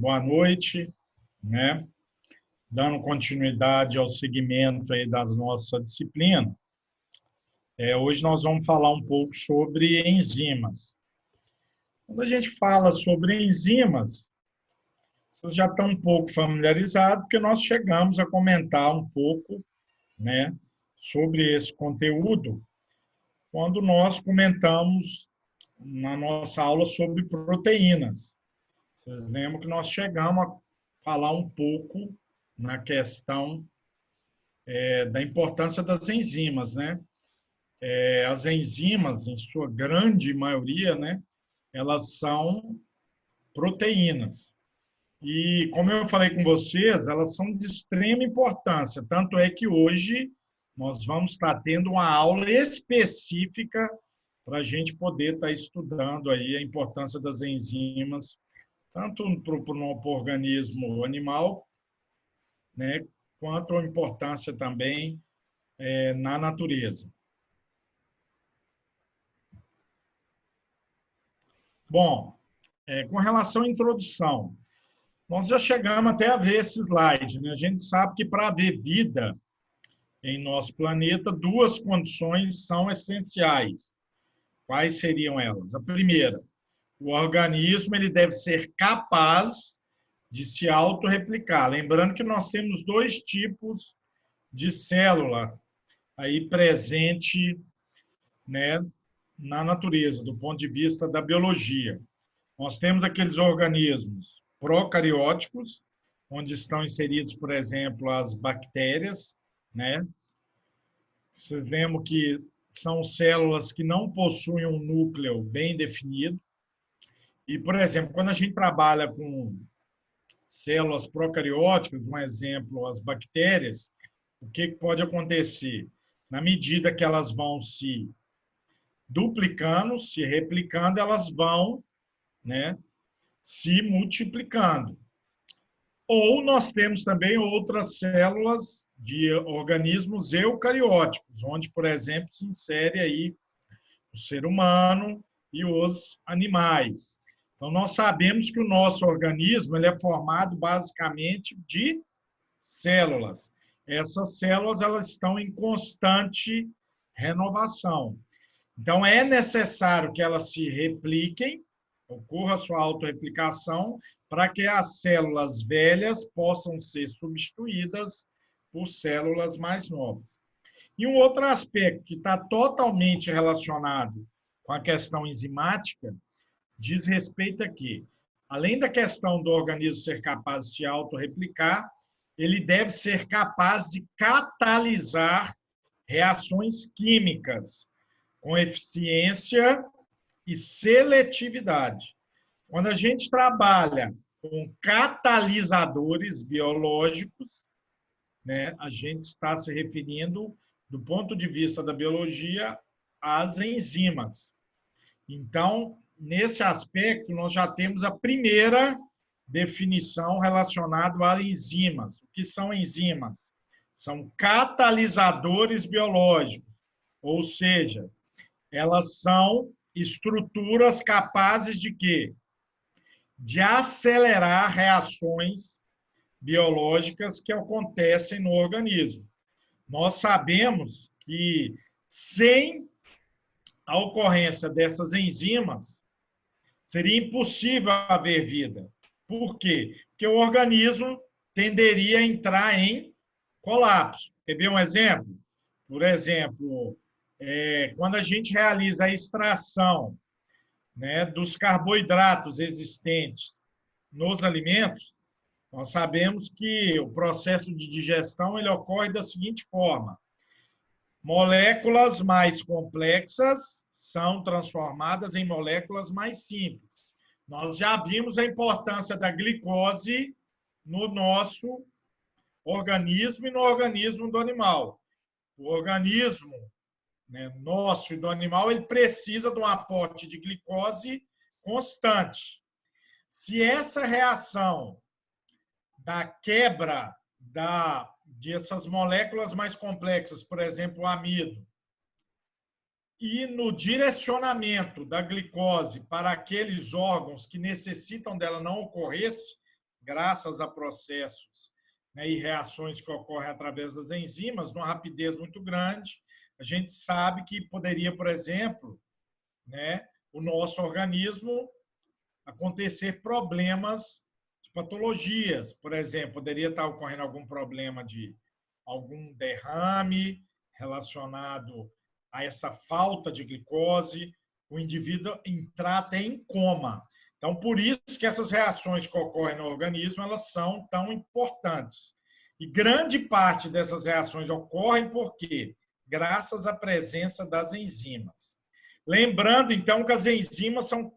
Boa noite, né? Dando continuidade ao segmento aí da nossa disciplina, hoje nós vamos falar um pouco sobre enzimas. Quando a gente fala sobre enzimas, vocês já estão um pouco familiarizados, porque nós chegamos a comentar um pouco, né, sobre esse conteúdo quando nós comentamos na nossa aula sobre proteínas. Vocês lembram que nós chegamos a falar um pouco na questão da importância das enzimas, né? As enzimas, em sua grande maioria, né, elas são proteínas. E, como eu falei com vocês, elas são de extrema importância. Tanto é que hoje nós vamos estar tendo uma aula específica para a gente poder estar estudando aí a importância das enzimas, tanto para o organismo animal, né, quanto a importância também na natureza. Bom, com relação à introdução, nós já chegamos até a ver esse slide, né? A gente sabe que para haver vida em nosso planeta, duas condições são essenciais. Quais seriam elas? A primeira, o organismo ele deve ser capaz de se autorreplicar. Lembrando que nós temos dois tipos de célula aí presente, né, na natureza, do ponto de vista da biologia. Nós temos aqueles organismos procarióticos, onde estão inseridos, por exemplo, as bactérias, né? Vocês lembram que são células que não possuem um núcleo bem definido. E, por exemplo, quando a gente trabalha com células procarióticas, um exemplo, as bactérias, o que pode acontecer? Na medida que elas vão se duplicando, se replicando, elas vão, né, se multiplicando. Ou nós temos também outras células de organismos eucarióticos, onde, por exemplo, se insere aí o ser humano e os animais. Então, nós sabemos que o nosso organismo ele é formado basicamente de células. Essas células elas estão em constante renovação. Então, é necessário que elas se repliquem, ocorra a sua autorreplicação, para que as células velhas possam ser substituídas por células mais novas. E um outro aspecto que está totalmente relacionado com a questão enzimática diz respeito a que, além da questão do organismo ser capaz de se autorreplicar, ele deve ser capaz de catalisar reações químicas com eficiência e seletividade. Quando a gente trabalha com catalisadores biológicos, né, a gente está se referindo, do ponto de vista da biologia, às enzimas. Então, nesse aspecto, nós já temos a primeira definição relacionada a enzimas. O que são enzimas? São catalisadores biológicos, ou seja, elas são estruturas capazes de quê? De acelerar reações biológicas que acontecem no organismo. Nós sabemos que sem a ocorrência dessas enzimas, seria impossível haver vida. Por quê? Porque o organismo tenderia a entrar em colapso. Quer ver um exemplo? Por exemplo, quando a gente realiza a extração, né, dos carboidratos existentes nos alimentos, nós sabemos que o processo de digestão ele ocorre da seguinte forma: moléculas mais complexas são transformadas em moléculas mais simples. Nós já vimos a importância da glicose no nosso organismo e no organismo do animal. O organismo, né, nosso e do animal, ele precisa de um aporte de glicose constante. Se essa reação da quebra dessas moléculas mais complexas, por exemplo, o amido, e no direcionamento da glicose para aqueles órgãos que necessitam dela não ocorresse, graças a processos, né, e reações que ocorrem através das enzimas, numa rapidez muito grande. A gente sabe que poderia, por exemplo, né, o nosso organismo acontecer problemas de patologias. Por exemplo, poderia estar ocorrendo algum problema de algum derrame relacionado a essa falta de glicose, o indivíduo entrar até em coma. Então, por isso que essas reações que ocorrem no organismo, elas são tão importantes. E grande parte dessas reações ocorrem por quê? Graças à presença das enzimas. Lembrando, então, que as enzimas são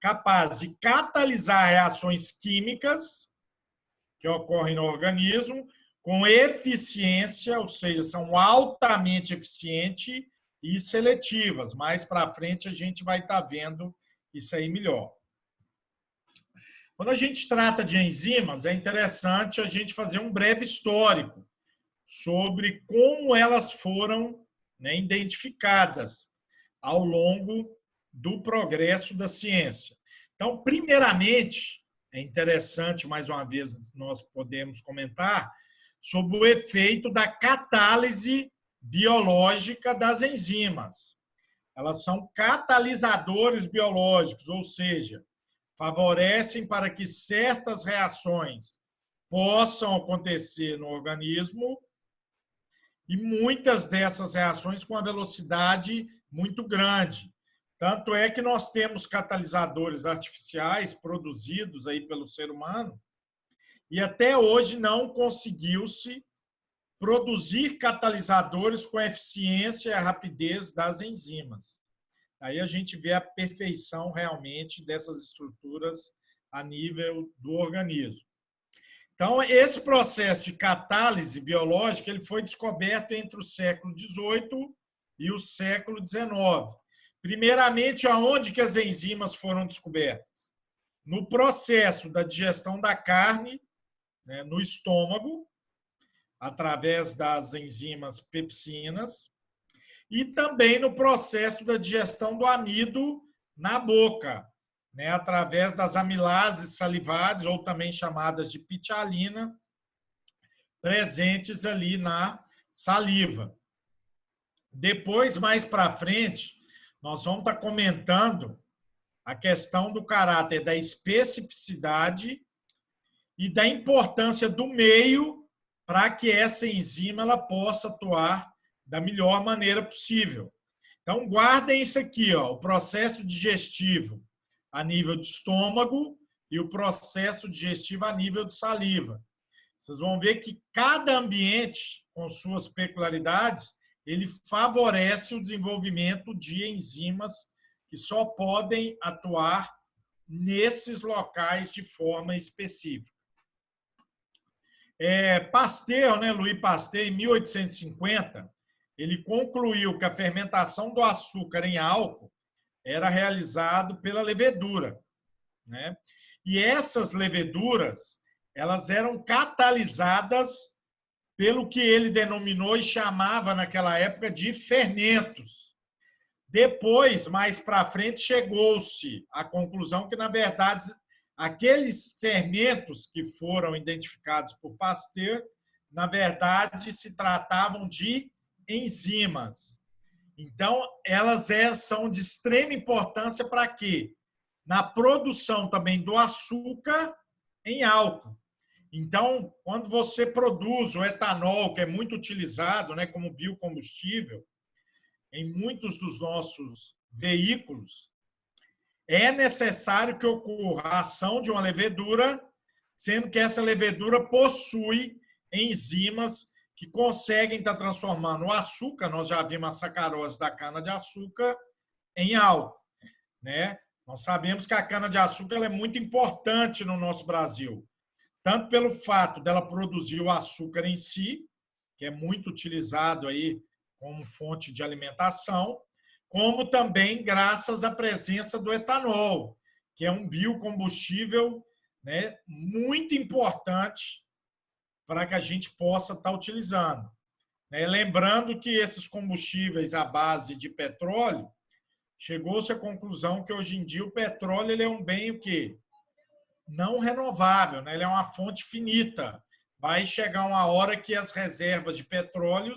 capazes de catalisar reações químicas que ocorrem no organismo com eficiência, ou seja, são altamente eficientes e seletivas. Mais para frente a gente vai estar vendo isso aí melhor. Quando a gente trata de enzimas, é interessante a gente fazer um breve histórico sobre como elas foram, né, identificadas ao longo do progresso da ciência. Então, primeiramente, é interessante, mais uma vez, nós podemos comentar sobre o efeito da catálise biológica das enzimas. Elas são catalisadores biológicos, ou seja, favorecem para que certas reações possam acontecer no organismo e muitas dessas reações com uma velocidade muito grande. Tanto é que nós temos catalisadores artificiais produzidos aí pelo ser humano e até hoje não conseguiu-se produzir catalisadores com a eficiência e a rapidez das enzimas. Aí a gente vê a perfeição realmente dessas estruturas a nível do organismo. Então, esse processo de catálise biológica ele foi descoberto entre o século XVIII e o século XIX. Primeiramente, aonde que as enzimas foram descobertas? No processo da digestão da carne, né, no estômago, através das enzimas pepsinas, e também no processo da digestão do amido na boca, né, através das amilases salivares, ou também chamadas de pitialina, presentes ali na saliva. Depois, mais para frente, nós vamos estar comentando a questão do caráter da especificidade e da importância do meio para que essa enzima ela possa atuar da melhor maneira possível. Então, guardem isso aqui, ó, o processo digestivo a nível de estômago e o processo digestivo a nível de saliva. Vocês vão ver que cada ambiente, com suas peculiaridades, ele favorece o desenvolvimento de enzimas que só podem atuar nesses locais de forma específica. Pasteur, né, Louis Pasteur, em 1850, ele concluiu que a fermentação do açúcar em álcool era realizado pela levedura, né? E essas leveduras, elas eram catalisadas pelo que ele denominou e chamava naquela época de fermentos. Depois, mais para frente, chegou-se à conclusão que, na verdade, aqueles fermentos que foram identificados por Pasteur, na verdade, se tratavam de enzimas. Então, elas são de extrema importância para quê? Na produção também do açúcar em álcool. Então, quando você produz o etanol, que é muito utilizado, né, como biocombustível em muitos dos nossos veículos, é necessário que ocorra a ação de uma levedura, sendo que essa levedura possui enzimas que conseguem estar transformando o açúcar, nós já vimos a sacarose da cana-de-açúcar, em álcool, né? Nós sabemos que a cana-de-açúcar ela é muito importante no nosso Brasil, tanto pelo fato dela produzir o açúcar em si, que é muito utilizado aí como fonte de alimentação, como também graças à presença do etanol, que é um biocombustível, né, muito importante para que a gente possa estar utilizando. Lembrando que esses combustíveis à base de petróleo, chegou-se à conclusão que hoje em dia o petróleo ele é um bem o quê? não renovável, né? Ele é uma fonte finita. Vai chegar uma hora que as reservas de petróleo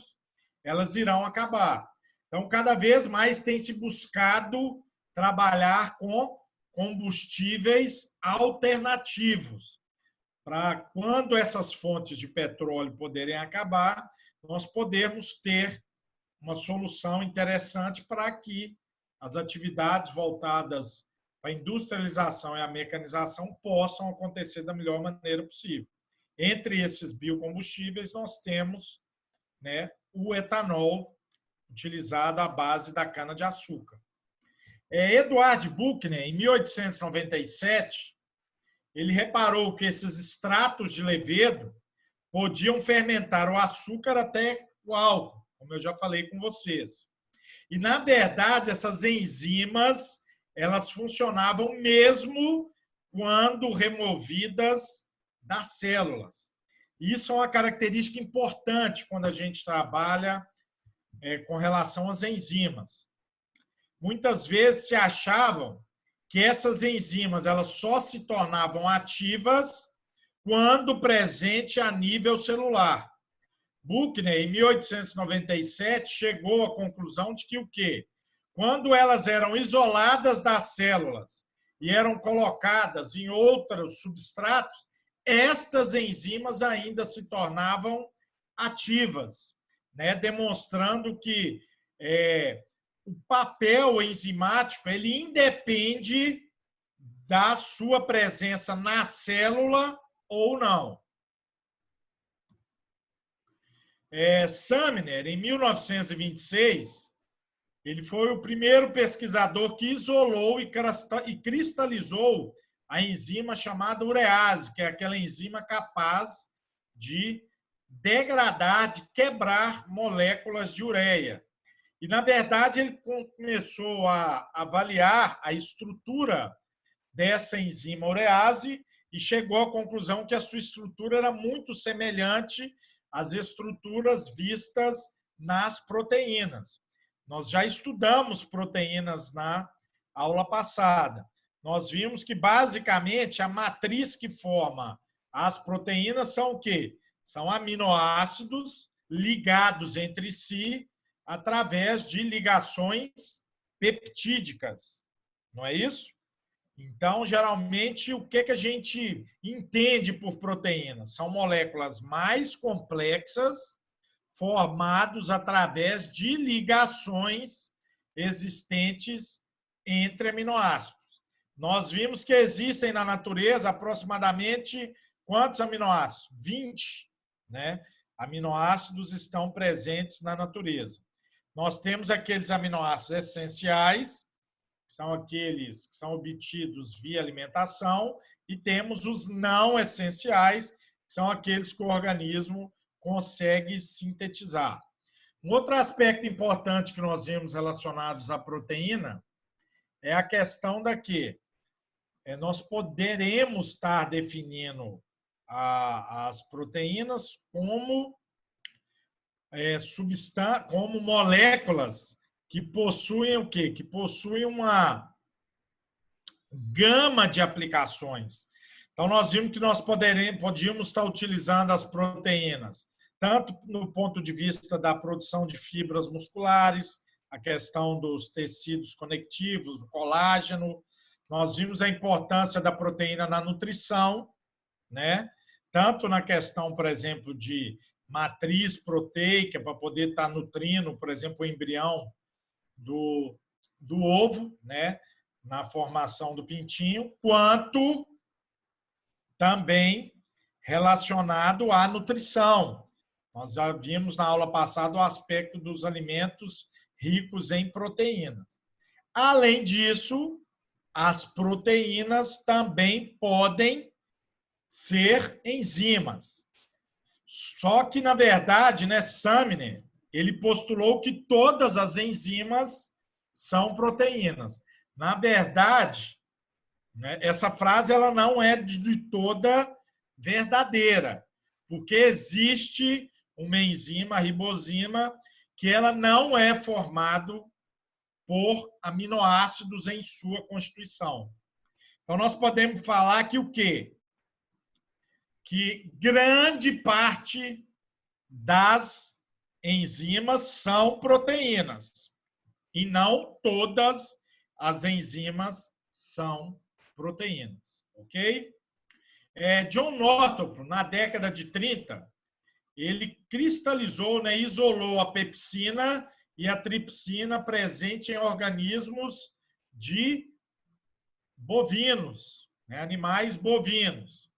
elas irão acabar. Então, cada vez mais tem se buscado trabalhar com combustíveis alternativos, para quando essas fontes de petróleo poderem acabar, nós podermos ter uma solução interessante para que as atividades voltadas para a industrialização e a mecanização possam acontecer da melhor maneira possível. Entre esses biocombustíveis, nós temos, né, o etanol utilizado à base da cana-de-açúcar. Eduard Buchner, em 1897, ele reparou que esses extratos de levedo podiam fermentar o açúcar até o álcool, como eu já falei com vocês. E, na verdade, essas enzimas, elas funcionavam mesmo quando removidas das células. Isso é uma característica importante quando a gente trabalha com relação às enzimas. Muitas vezes se achavam que essas enzimas elas só se tornavam ativas quando presente a nível celular. Buchner, em 1897, chegou à conclusão de que o quê? Quando elas eram isoladas das células e eram colocadas em outros substratos, estas enzimas ainda se tornavam ativas, né? Demonstrando que o papel enzimático ele independe da sua presença na célula ou não. Sumner, em 1926, ele foi o primeiro pesquisador que isolou e cristalizou a enzima chamada urease, que é aquela enzima capaz de degradar, de quebrar moléculas de ureia. E, na verdade, ele começou a avaliar a estrutura dessa enzima urease e chegou à conclusão que a sua estrutura era muito semelhante às estruturas vistas nas proteínas. Nós já estudamos proteínas na aula passada. Nós vimos que, basicamente, a matriz que forma as proteínas são o quê? São aminoácidos ligados entre si através de ligações peptídicas. Não é isso? Então, geralmente, o que a gente entende por proteínas? São moléculas mais complexas formadas através de ligações existentes entre aminoácidos. Nós vimos que existem na natureza aproximadamente quantos aminoácidos? 20, né? Aminoácidos estão presentes na natureza. Nós temos aqueles aminoácidos essenciais, que são aqueles que são obtidos via alimentação, e temos os não essenciais, que são aqueles que o organismo consegue sintetizar. Um outro aspecto importante que nós vimos relacionados à proteína é a questão da que nós poderemos estar definindo as proteínas como como moléculas que possuem o quê? Que possuem uma gama de aplicações. Então, nós vimos que nós podíamos estar utilizando as proteínas, tanto no ponto de vista da produção de fibras musculares, a questão dos tecidos conectivos, do colágeno. Nós vimos a importância da proteína na nutrição, né? Tanto na questão, por exemplo, de matriz proteica, para poder estar nutrindo, por exemplo, o embrião do ovo, né? Na formação do pintinho, quanto também relacionado à nutrição. Nós já vimos na aula passada o aspecto dos alimentos ricos em proteínas. Além disso, as proteínas também podem ser enzimas. Só que, na verdade, né, Sumner, ele postulou que todas as enzimas são proteínas. Na verdade, né, essa frase ela não é de toda verdadeira, porque existe uma enzima, a ribosima, que ela não é formada por aminoácidos em sua constituição. Então, nós podemos falar que o quê? Que grande parte das enzimas são proteínas. E não todas as enzimas são proteínas. Ok? John Northrop, na década de 30, ele cristalizou, né, isolou a pepsina e a tripsina presente em organismos de bovinos, né, animais bovinos.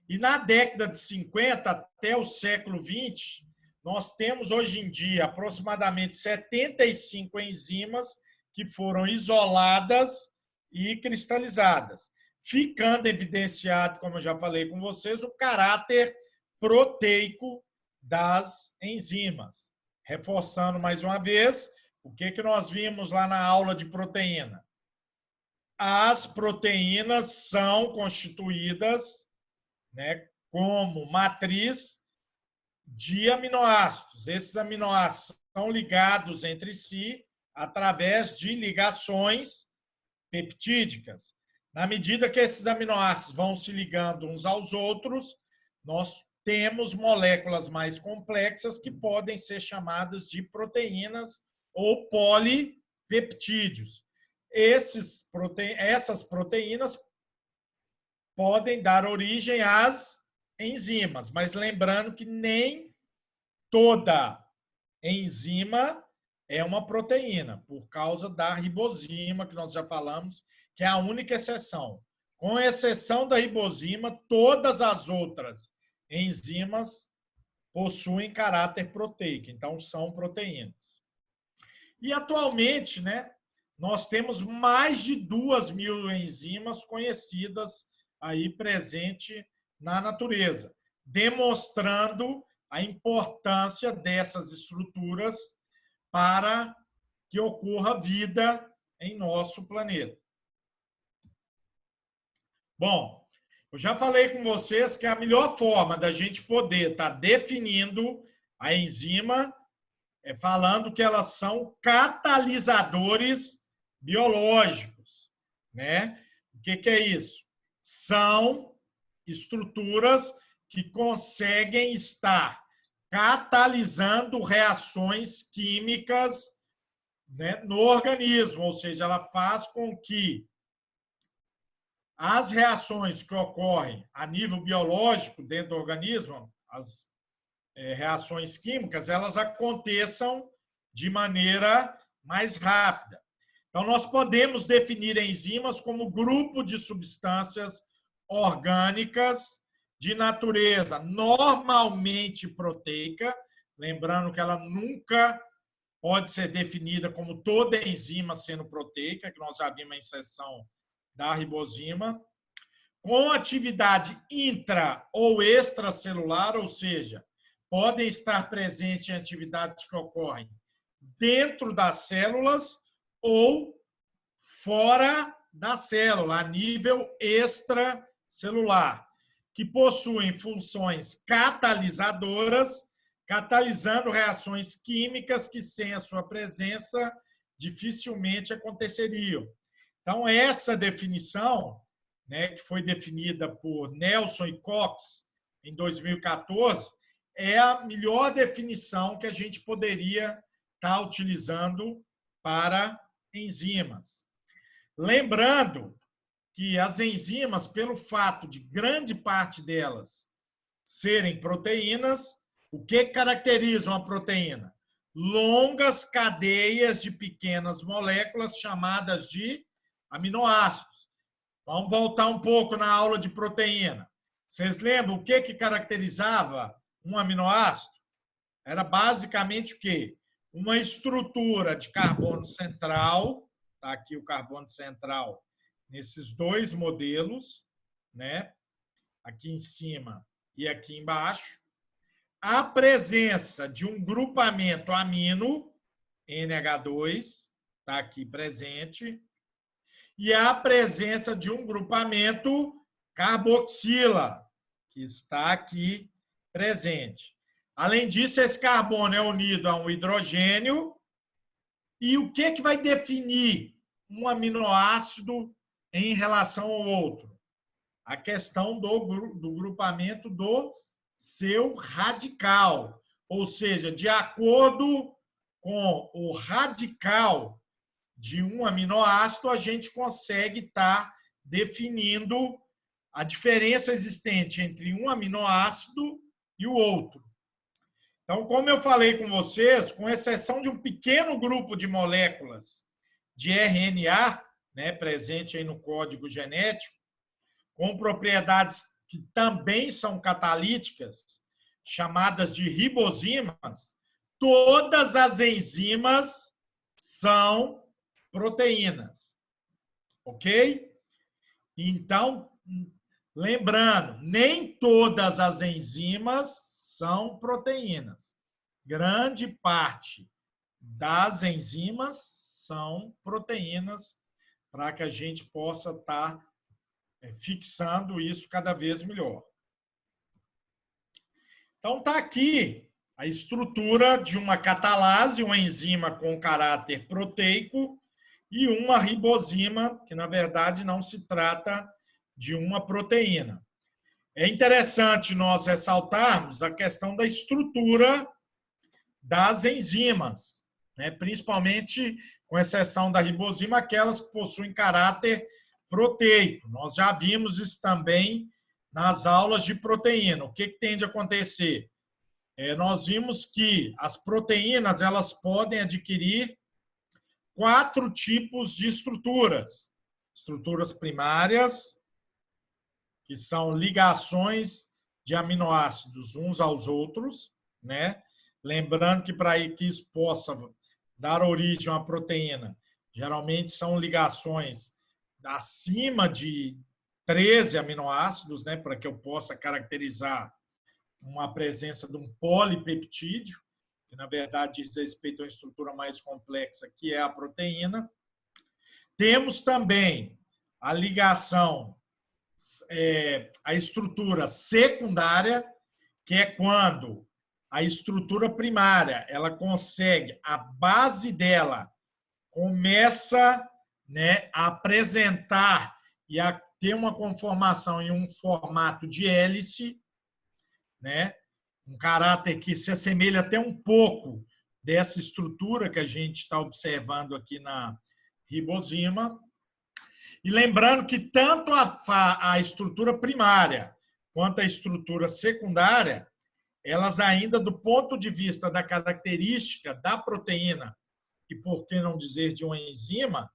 E na década de 50 até o século 20, nós temos hoje em dia aproximadamente 75 enzimas que foram isoladas e cristalizadas, ficando evidenciado, como eu já falei com vocês, o caráter proteico das enzimas. Reforçando mais uma vez, o que nós vimos lá na aula de proteína? As proteínas são constituídas, né, como matriz de aminoácidos. Esses aminoácidos são ligados entre si através de ligações peptídicas. Na medida que esses aminoácidos vão se ligando uns aos outros, nós temos moléculas mais complexas que podem ser chamadas de proteínas ou polipeptídeos. Essas proteínas podem dar origem às enzimas, mas lembrando que nem toda enzima é uma proteína, por causa da ribosima, que nós já falamos, que é a única exceção. Com exceção da ribosima, todas as outras enzimas possuem caráter proteico, então são proteínas. E atualmente, né, nós temos mais de 2.000 enzimas conhecidas aí presente na natureza, demonstrando a importância dessas estruturas para que ocorra vida em nosso planeta. Bom, eu já falei com vocês que a melhor forma da gente poder estar definindo a enzima é falando que elas são catalisadores biológicos, né? O que é isso? São estruturas que conseguem estar catalisando reações químicas, né, no organismo, ou seja, ela faz com que as reações que ocorrem a nível biológico dentro do organismo, as reações químicas, elas aconteçam de maneira mais rápida. Então, nós podemos definir enzimas como grupo de substâncias orgânicas de natureza normalmente proteica, lembrando que ela nunca pode ser definida como toda enzima sendo proteica, que nós já vimos a inserção da ribosima, com atividade intra ou extracelular, ou seja, podem estar presentes em atividades que ocorrem dentro das células ou fora da célula, a nível extracelular, que possuem funções catalisadoras, catalisando reações químicas que, sem a sua presença, dificilmente aconteceriam. Então, essa definição, né, que foi definida por Nelson e Cox em 2014, é a melhor definição que a gente poderia estar utilizando para enzimas. Lembrando que as enzimas, pelo fato de grande parte delas serem proteínas, o que caracteriza uma proteína? Longas cadeias de pequenas moléculas chamadas de aminoácidos. Vamos voltar um pouco na aula de proteína. Vocês lembram o que caracterizava um aminoácido? Era basicamente o quê? Uma estrutura de carbono central, está aqui o carbono central nesses dois modelos, né? Aqui em cima e aqui embaixo. A presença de um grupamento amino, NH2, está aqui presente, e a presença de um grupamento carboxila, que está aqui presente. Além disso, esse carbono é unido a um hidrogênio. E o que vai definir um aminoácido em relação ao outro? A questão do grupamento do seu radical. Ou seja, de acordo com o radical de um aminoácido, a gente consegue estar definindo a diferença existente entre um aminoácido e o outro. Então, como eu falei com vocês, com exceção de um pequeno grupo de moléculas de RNA, né, presente aí no código genético, com propriedades que também são catalíticas, chamadas de ribozimas, todas as enzimas são proteínas. Ok? Então, lembrando, nem todas as enzimas são proteínas. Grande parte das enzimas são proteínas, para que a gente possa estar fixando isso cada vez melhor. Então, está aqui a estrutura de uma catalase, uma enzima com caráter proteico, e uma ribosima, que na verdade não se trata de uma proteína. É interessante nós ressaltarmos a questão da estrutura das enzimas, né? Principalmente, com exceção da ribosima, aquelas que possuem caráter proteico. Nós já vimos isso também nas aulas de proteína. O que tende a acontecer? Nós vimos que as proteínas elas podem adquirir 4 tipos de estruturas. Estruturas primárias, que são ligações de aminoácidos uns aos outros, né? Lembrando que para que isso possa dar origem a uma proteína, geralmente são ligações acima de 13 aminoácidos, né? Para que eu possa caracterizar uma presença de um polipeptídeo, que na verdade diz respeito a uma estrutura mais complexa, que é a proteína. Temos também a ligação, a estrutura secundária, que é quando a estrutura primária ela consegue, a base dela começa, né, a apresentar e a ter uma conformação em um formato de hélice, né, um caráter que se assemelha até um pouco dessa estrutura que a gente está observando aqui na ribosima. E lembrando que tanto a estrutura primária quanto a estrutura secundária, elas ainda, do ponto de vista da característica da proteína, e por que não dizer de uma enzima,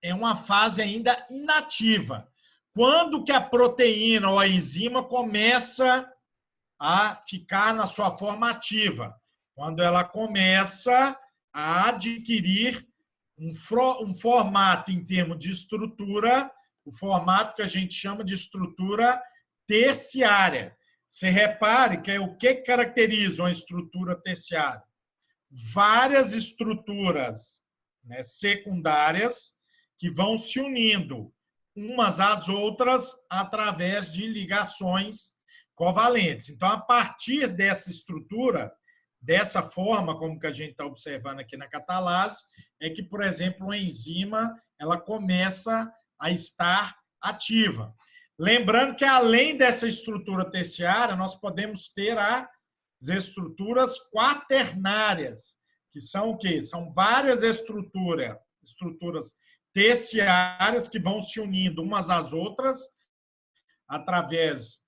é uma fase ainda inativa. Quando que a proteína ou a enzima começa a ficar na sua forma ativa? Quando ela começa a adquirir um formato em termos de estrutura, o formato que a gente chama de estrutura terciária. Você repare que o que caracteriza uma estrutura terciária? Várias estruturas, né, secundárias que vão se unindo umas às outras através de ligações covalentes. Então, a partir dessa estrutura, dessa forma, como que a gente está observando aqui na catalase, é que, por exemplo, uma enzima ela começa a estar ativa. Lembrando que, além dessa estrutura terciária, nós podemos ter as estruturas quaternárias, que são o quê? São várias estruturas terciárias que vão se unindo umas às outras através,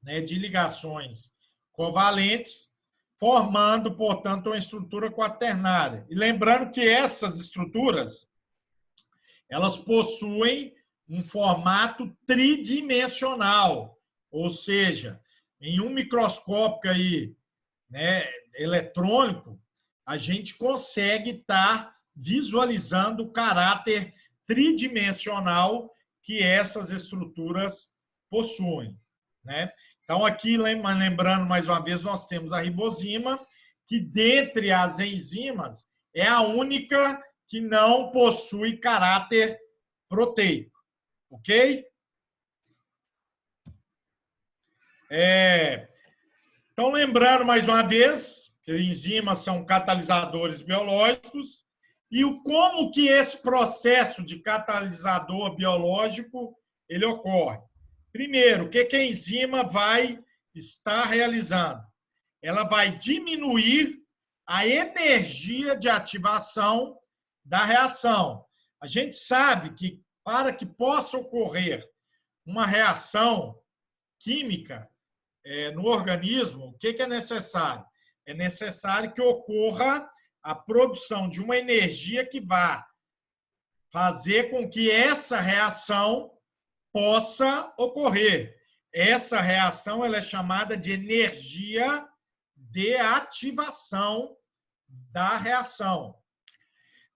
né, de ligações covalentes, formando, portanto, uma estrutura quaternária. E lembrando que essas estruturas elas possuem um formato tridimensional, ou seja, em um microscópio aí, né, eletrônico, a gente consegue estar visualizando o caráter tridimensional que essas estruturas possuem, né? Então, aqui, lembrando mais uma vez, nós temos a ribosima, que dentre as enzimas é a única que não possui caráter proteico, ok? Então, lembrando mais uma vez, que enzimas são catalisadores biológicos como que esse processo de catalisador biológico ele ocorre? Primeiro, o que a enzima vai estar realizando? Ela vai diminuir a energia de ativação da reação. A gente sabe que para que possa ocorrer uma reação química no organismo, o que é necessário? É necessário que ocorra a produção de uma energia que vá fazer com que essa reação possa ocorrer. Essa reação ela é chamada de energia de ativação da reação.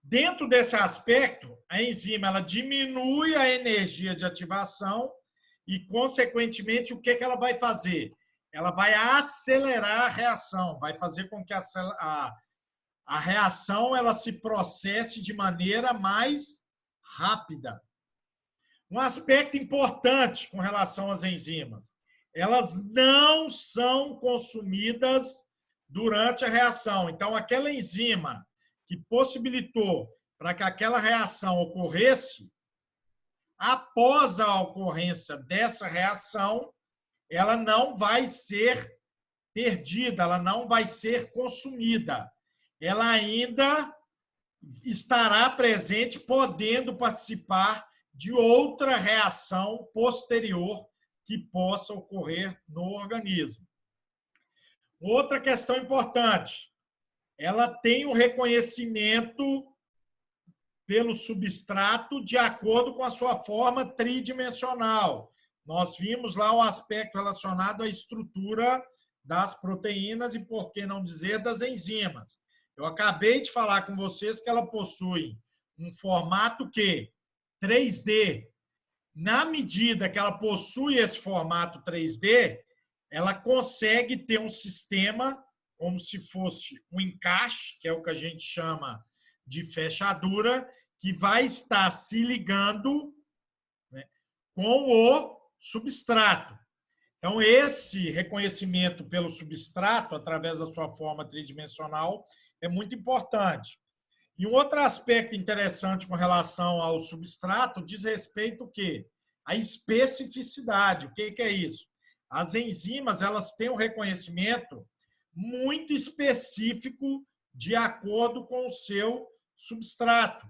Dentro desse aspecto, a enzima ela diminui a energia de ativação e, consequentemente, o que ela vai fazer? Ela vai acelerar a reação, vai fazer com que a reação ela se processe de maneira mais rápida. Um aspecto importante com relação às enzimas, elas não são consumidas durante a reação. Então, aquela enzima que possibilitou para que aquela reação ocorresse, após a ocorrência dessa reação, ela não vai ser perdida, ela não vai ser consumida. Ela ainda estará presente, podendo participar de outra reação posterior que possa ocorrer no organismo. Outra questão importante, ela tem um reconhecimento pelo substrato de acordo com a sua forma tridimensional. Nós vimos lá o aspecto relacionado à estrutura das proteínas e, por que não dizer, das enzimas. Eu acabei de falar com vocês que ela possui um formato que 3D. Na medida que ela possui esse formato 3D, ela consegue ter um sistema como se fosse um encaixe, que é o que a gente chama de fechadura, que vai estar se ligando, né, com o substrato. Então, esse reconhecimento pelo substrato, através da sua forma tridimensional, é muito importante. E um outro aspecto interessante com relação ao substrato diz respeito ao quê? A especificidade. O que é isso? As enzimas elas têm um reconhecimento muito específico de acordo com o seu substrato.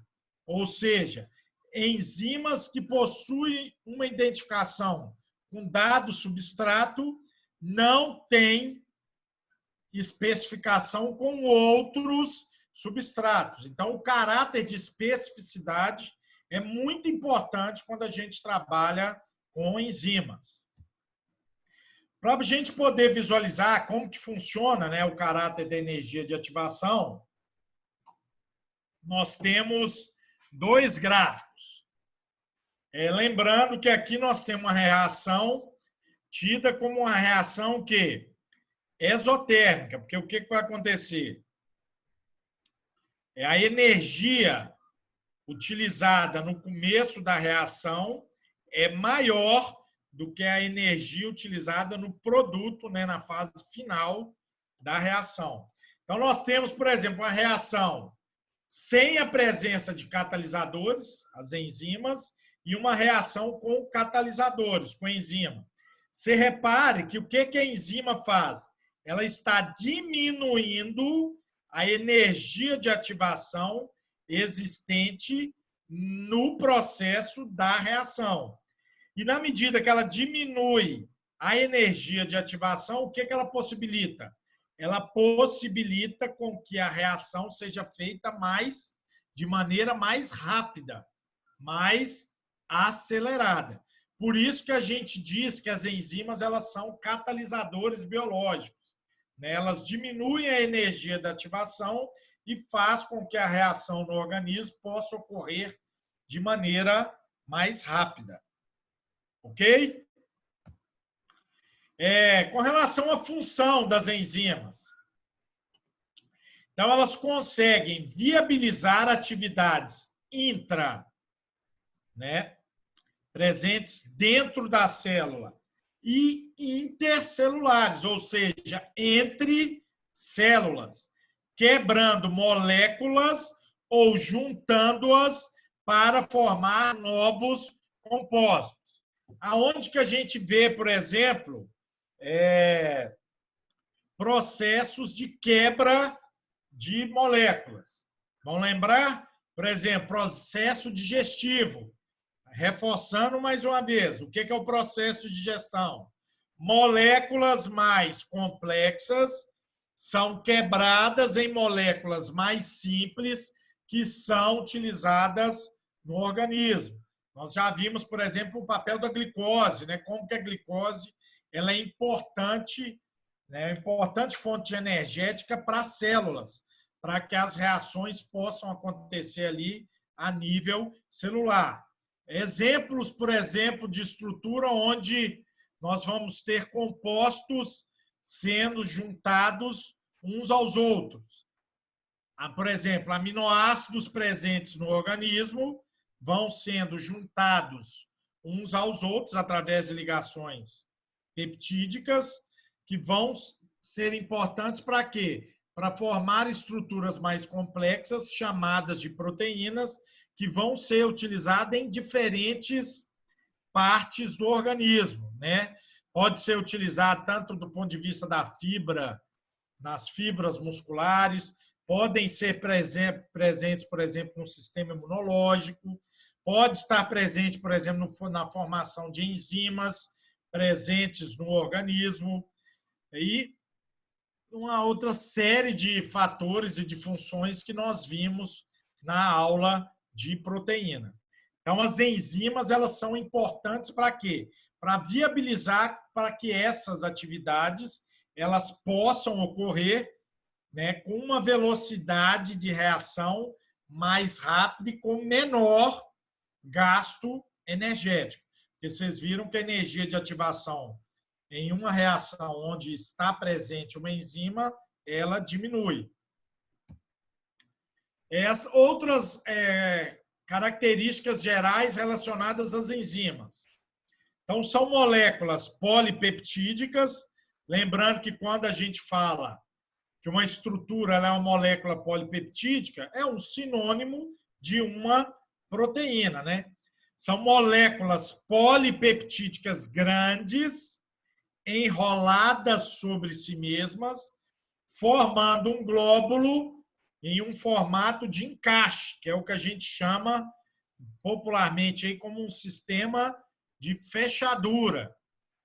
Ou seja, enzimas que possuem uma identificação com dado substrato não têm especificação com outros substratos. Então, o caráter de especificidade é muito importante quando a gente trabalha com enzimas. Para a gente poder visualizar como que funciona, né, o caráter da energia de ativação, nós temos dois gráficos. Lembrando que aqui nós temos uma reação tida como uma reação que exotérmica, porque o que vai acontecer? A energia utilizada no começo da reação é maior do que a energia utilizada no produto, né, na fase final da reação. Então, nós temos, por exemplo, uma reação sem a presença de catalisadores, as enzimas, e uma reação com catalisadores, com enzima. Você repare que o que a enzima faz? Ela está diminuindo a energia de ativação existente no processo da reação. E na medida que ela diminui a energia de ativação, o que ela possibilita? Ela possibilita com que a reação seja feita de maneira mais rápida, mais acelerada. Por isso que a gente diz que as enzimas elas são catalisadores biológicos. Elas diminuem a energia da ativação e faz com que a reação no organismo possa ocorrer de maneira mais rápida. Ok? Com relação à função das enzimas, então elas conseguem viabilizar atividades presentes dentro da célula e intercelulares, ou seja, entre células, quebrando moléculas ou juntando-as para formar novos compostos. Aonde que a gente vê, por exemplo, processos de quebra de moléculas. Vão lembrar? Por exemplo, processo digestivo. Reforçando mais uma vez, o que é o processo de digestão? Moléculas mais complexas são quebradas em moléculas mais simples que são utilizadas no organismo. Nós já vimos, por exemplo, o papel da glicose, né? Como que a glicose ela é importante, né? Importante fonte energética para as células, para que as reações possam acontecer ali a nível celular. Exemplos, por exemplo, de estrutura onde nós vamos ter compostos sendo juntados uns aos outros. Por exemplo, aminoácidos presentes no organismo vão sendo juntados uns aos outros através de ligações peptídicas, que vão ser importantes para quê? Para formar estruturas mais complexas, chamadas de proteínas, que vão ser utilizadas em diferentes partes do organismo, né? Pode ser utilizado tanto do ponto de vista da fibra, nas fibras musculares, podem ser presentes, por exemplo, no sistema imunológico, pode estar presente, por exemplo, na formação de enzimas presentes no organismo e uma outra série de fatores e de funções que nós vimos na aula de proteína. Então, as enzimas elas são importantes para quê? Para viabilizar para que essas atividades elas possam ocorrer, né, com uma velocidade de reação mais rápida e com menor gasto energético. Porque vocês viram que a energia de ativação em uma reação onde está presente uma enzima, ela diminui. As outras características gerais relacionadas às enzimas. Então, são moléculas polipeptídicas, lembrando que quando a gente fala que uma estrutura é uma molécula polipeptídica, é um sinônimo de uma proteína, né? São moléculas polipeptídicas grandes, enroladas sobre si mesmas, formando um glóbulo em um formato de encaixe, que é o que a gente chama popularmente aí como um sistema de fechadura.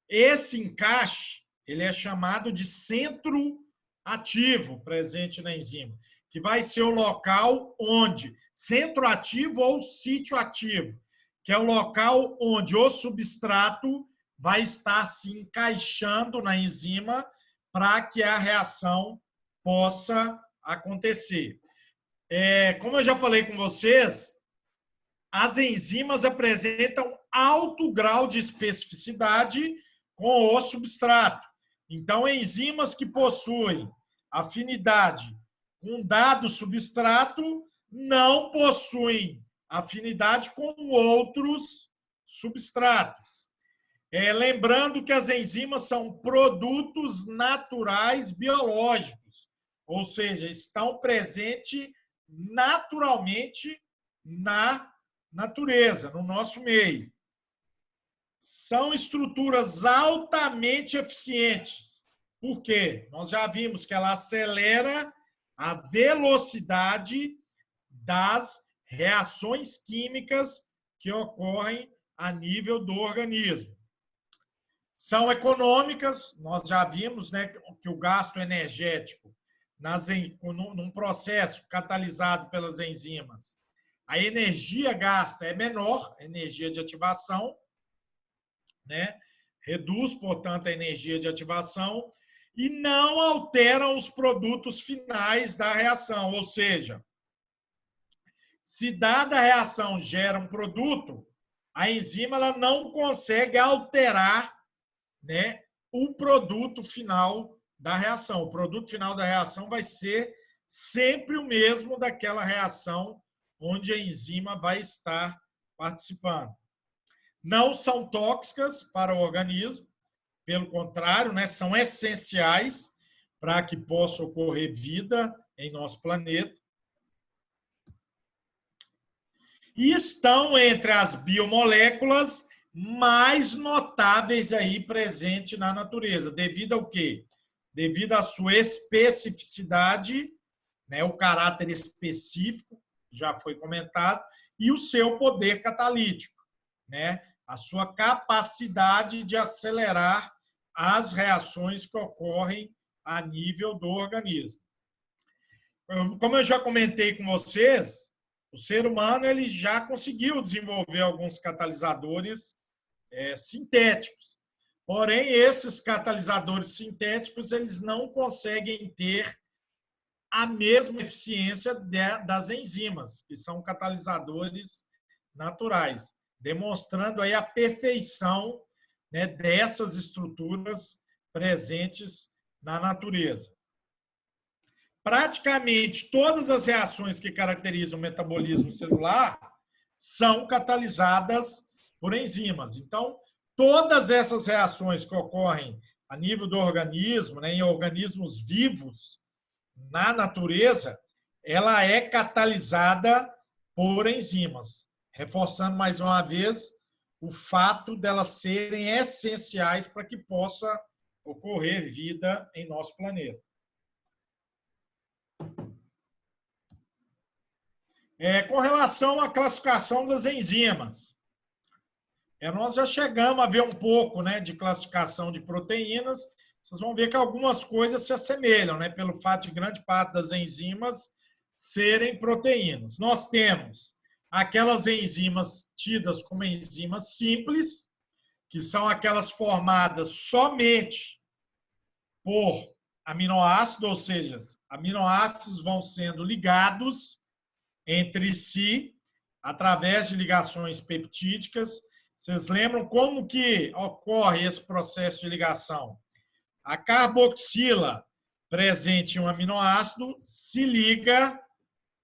Esse encaixe ele é chamado de centro ativo presente na enzima, que vai ser o local onde, centro ativo ou sítio ativo, que é o local onde o substrato vai estar se encaixando na enzima para que a reação possa acontecer. Como eu já falei com vocês, as enzimas apresentam alto grau de especificidade com o substrato. Então, enzimas que possuem afinidade com um dado substrato não possuem afinidade com outros substratos. Lembrando que as enzimas são produtos naturais biológicos, ou seja, estão presentes naturalmente na natureza, no nosso meio. São estruturas altamente eficientes. Por quê? Nós já vimos que ela acelera a velocidade das reações químicas que ocorrem a nível do organismo. São econômicas, nós já vimos, né, que o gasto energético num processo catalisado pelas enzimas, a energia gasta é menor, a energia de ativação, né? Reduz, portanto, a energia de ativação e não alteram os produtos finais da reação. Ou seja, se dada a reação gera um produto, a enzima ela não consegue alterar, né, o produto final da reação. O produto final da reação vai ser sempre o mesmo daquela reação onde a enzima vai estar participando. Não são tóxicas para o organismo, pelo contrário, né, são essenciais para que possa ocorrer vida em nosso planeta. E estão entre as biomoléculas mais notáveis aí presentes na natureza, devido ao quê? Devido à sua especificidade, né, o caráter específico, já foi comentado, e o seu poder catalítico, né, a sua capacidade de acelerar as reações que ocorrem a nível do organismo. Como eu já comentei com vocês, o ser humano ele já conseguiu desenvolver alguns catalisadores sintéticos. Porém, esses catalisadores sintéticos eles não conseguem ter a mesma eficiência das enzimas, que são catalisadores naturais, demonstrando aí a perfeição, né, dessas estruturas presentes na natureza. Praticamente todas as reações que caracterizam o metabolismo celular são catalisadas por enzimas. Então, todas essas reações que ocorrem a nível do organismo, né, em organismos vivos na natureza, ela é catalisada por enzimas, reforçando mais uma vez o fato delas serem essenciais para que possa ocorrer vida em nosso planeta. Com relação à classificação das enzimas, nós já chegamos a ver um pouco, né, de classificação de proteínas. Vocês vão ver que algumas coisas se assemelham, né, pelo fato de grande parte das enzimas serem proteínas. Nós temos aquelas enzimas tidas como enzimas simples, que são aquelas formadas somente por aminoácidos, ou seja, aminoácidos vão sendo ligados entre si através de ligações peptídicas. Vocês lembram como que ocorre esse processo de ligação? A carboxila presente em um aminoácido se liga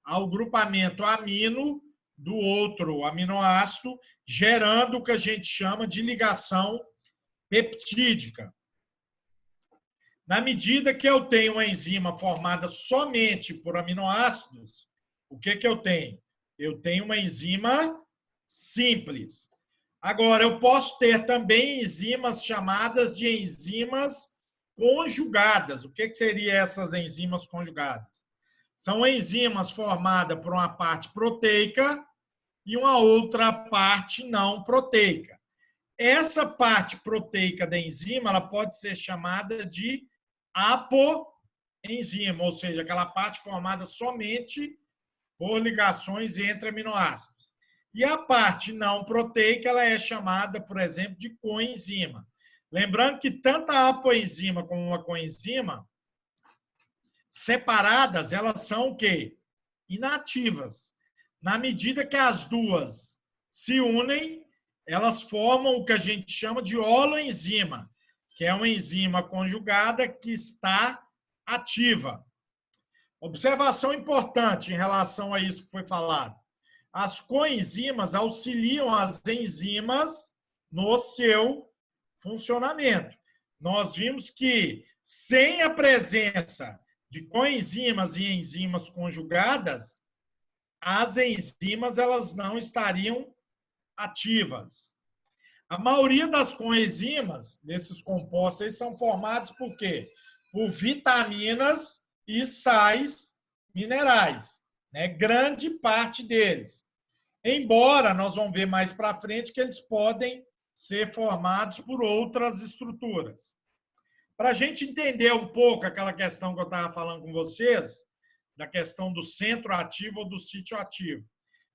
ao grupamento amino do outro aminoácido, gerando o que a gente chama de ligação peptídica. Na medida que eu tenho uma enzima formada somente por aminoácidos, o que eu tenho? Eu tenho uma enzima simples. Agora, eu posso ter também enzimas chamadas de enzimas conjugadas. O que seriam essas enzimas conjugadas? São enzimas formadas por uma parte proteica e uma outra parte não proteica. Essa parte proteica da enzima ela pode ser chamada de apoenzima, ou seja, aquela parte formada somente por ligações entre aminoácidos. E a parte não proteica ela é chamada, por exemplo, de coenzima. Lembrando que tanto a apoenzima como a coenzima, separadas, elas são o quê? Inativas. Na medida que as duas se unem, elas formam o que a gente chama de holoenzima, que é uma enzima conjugada que está ativa. Observação importante em relação a isso que foi falado. As coenzimas auxiliam as enzimas no seu funcionamento. Nós vimos que, sem a presença de coenzimas e enzimas conjugadas, as enzimas elas não estariam ativas. A maioria das coenzimas, desses compostos, eles são formados por quê? Por vitaminas e sais minerais, né? Grande parte deles. Embora nós vamos ver mais para frente que eles podem ser formados por outras estruturas. Para a gente entender um pouco aquela questão que eu estava falando com vocês, da questão do centro ativo ou do sítio ativo.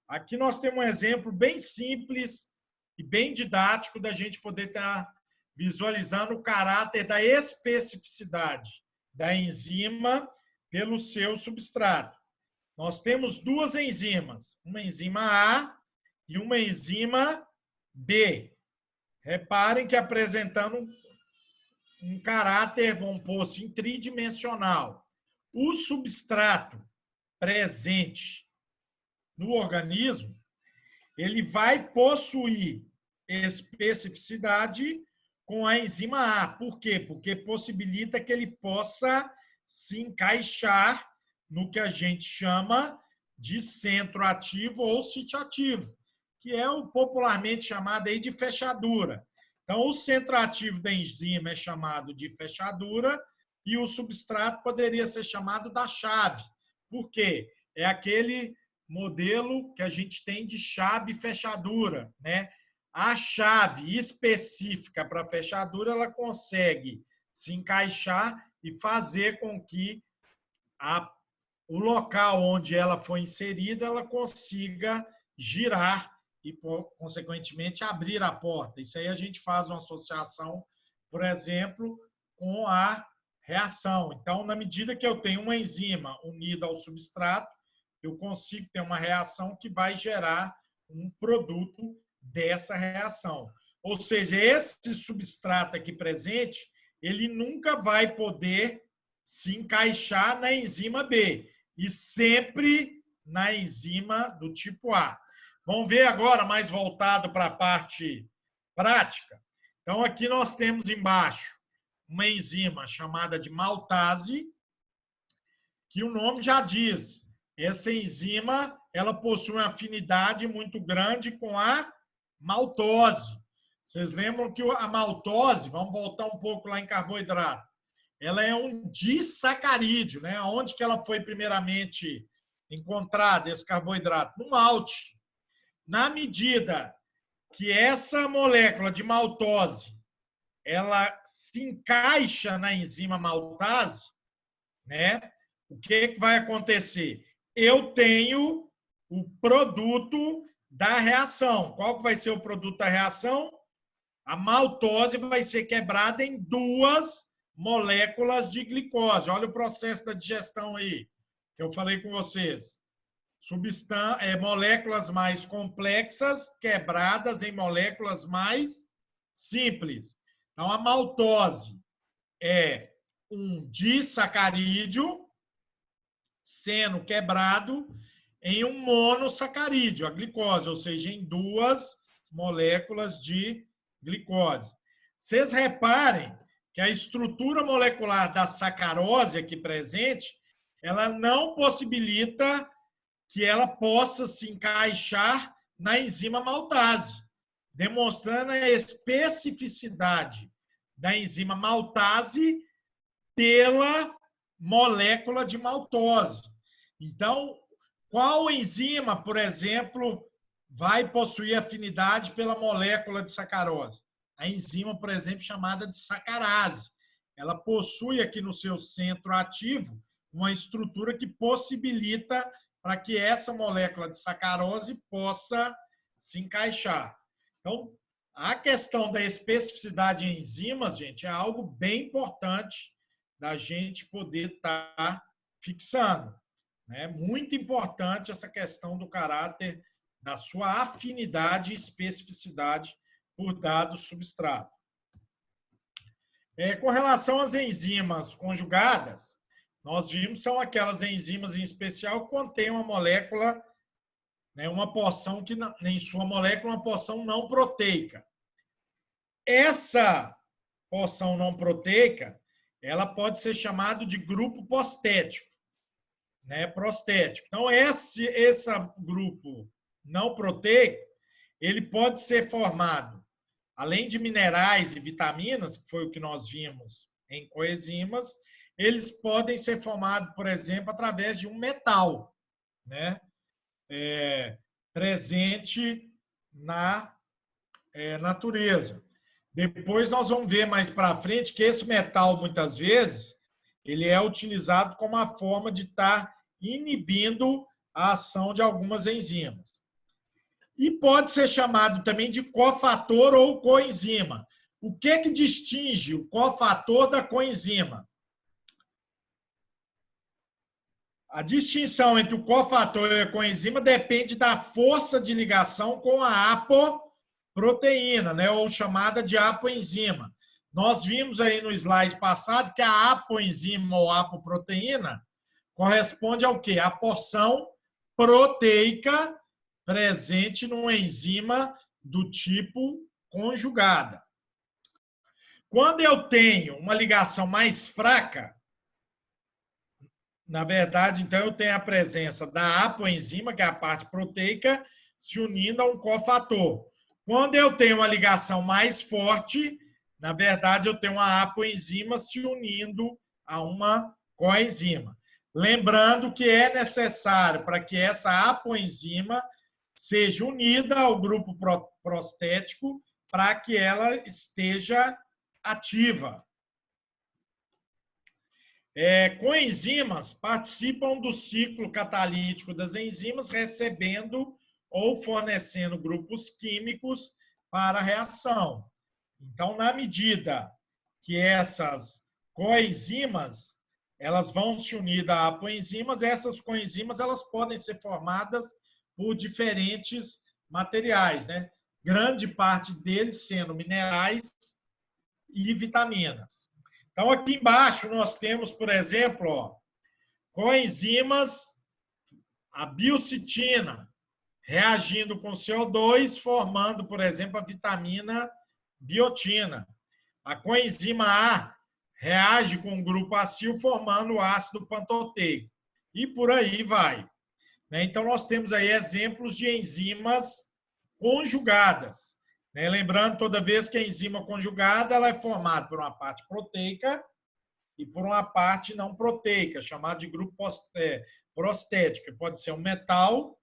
Aqui nós temos um exemplo bem simples e bem didático da gente poder estar visualizando o caráter da especificidade da enzima pelo seu substrato. Nós temos duas enzimas, uma enzima A e uma enzima B. Reparem que apresentando um caráter, vamos pôr assim, tridimensional. O substrato presente no organismo, ele vai possuir especificidade com a enzima A. Por quê? Porque possibilita que ele possa se encaixar no que a gente chama de centro ativo ou sítio ativo, que é o popularmente chamado aí de fechadura. Então, o centro ativo da enzima é chamado de fechadura e o substrato poderia ser chamado da chave. Por quê? É aquele modelo que a gente tem de chave-fechadura, né? A chave específica para fechadura, ela consegue se encaixar e fazer com que o local onde ela foi inserida, ela consiga girar e, consequentemente, abrir a porta. Isso aí a gente faz uma associação, por exemplo, com a reação. Então, na medida que eu tenho uma enzima unida ao substrato, eu consigo ter uma reação que vai gerar um produto dessa reação. Ou seja, esse substrato aqui presente, ele nunca vai poder se encaixar na enzima B e sempre na enzima do tipo A. Vamos ver agora mais voltado para a parte prática. Então, aqui nós temos embaixo uma enzima chamada de maltase, que o nome já diz. Essa enzima, ela possui uma afinidade muito grande com a maltose. Vocês lembram que a maltose, vamos voltar um pouco lá em carboidrato, ela é um disacarídeo, né? Onde que ela foi primeiramente encontrada, esse carboidrato? No malte. Na medida que essa molécula de maltose ela se encaixa na enzima maltase, né? O que vai acontecer? Eu tenho o produto da reação. Qual que vai ser o produto da reação? A maltose vai ser quebrada em duas moléculas de glicose. Olha o processo da digestão aí, que eu falei com vocês. Moléculas mais complexas quebradas em moléculas mais simples. Então, a maltose é um disacarídeo sendo quebrado em um monossacarídeo, a glicose, ou seja, em duas moléculas de glicose. Vocês reparem que a estrutura molecular da sacarose aqui presente, ela não possibilita que ela possa se encaixar na enzima maltase, demonstrando a especificidade da enzima maltase pela molécula de maltose. Então, qual enzima, por exemplo, vai possuir afinidade pela molécula de sacarose? A enzima, por exemplo, chamada de sacarase. Ela possui aqui no seu centro ativo uma estrutura que possibilita para que essa molécula de sacarose possa se encaixar. Então, a questão da especificidade em enzimas, gente, é algo bem importante da gente poder estar fixando. É muito importante essa questão do caráter, da sua afinidade e especificidade por dado substrato. Com relação às enzimas conjugadas, nós vimos que são aquelas enzimas em especial que contêm uma molécula, né, uma porção que, em sua molécula, uma porção não proteica. Essa porção não proteica, ela pode ser chamada de grupo postético, né, prostético. Então, esse grupo não proteico, ele pode ser formado, além de minerais e vitaminas, que foi o que nós vimos em coenzimas, eles podem ser formados, por exemplo, através de um metal, né, presente na natureza. Depois nós vamos ver mais para frente que esse metal, muitas vezes, ele é utilizado como uma forma de estar inibindo a ação de algumas enzimas. E pode ser chamado também de cofator ou coenzima. O que distingue o cofator da coenzima? A distinção entre o cofator e a coenzima depende da força de ligação com a apoproteína, né, ou chamada de apoenzima. Nós vimos aí no slide passado que a apoenzima ou apoproteína corresponde ao quê? A porção proteica presente numa enzima do tipo conjugada. Quando eu tenho uma ligação mais fraca, Na verdade, então, eu tenho a presença da apoenzima, que é a parte proteica, se unindo a um cofator. Quando eu tenho uma ligação mais forte, na verdade, eu tenho uma apoenzima se unindo a uma coenzima. Lembrando que é necessário para que essa apoenzima seja unida ao grupo prostético para que ela esteja ativa. Coenzimas participam do ciclo catalítico das enzimas, recebendo ou fornecendo grupos químicos para a reação. Então, na medida que essas coenzimas elas vão se unir a apoenzimas, essas coenzimas elas podem ser formadas por diferentes materiais, né? Grande parte deles sendo minerais e vitaminas. Então, aqui embaixo nós temos, por exemplo, coenzimas, a biocitina, reagindo com CO2, formando, por exemplo, a vitamina biotina. A coenzima A reage com o grupo acil, formando o ácido pantoteico. E por aí vai. Então, nós temos aí exemplos de enzimas conjugadas. Lembrando, toda vez que a enzima conjugada ela é formada por uma parte proteica e por uma parte não proteica, chamada de grupo prostético, que pode ser um metal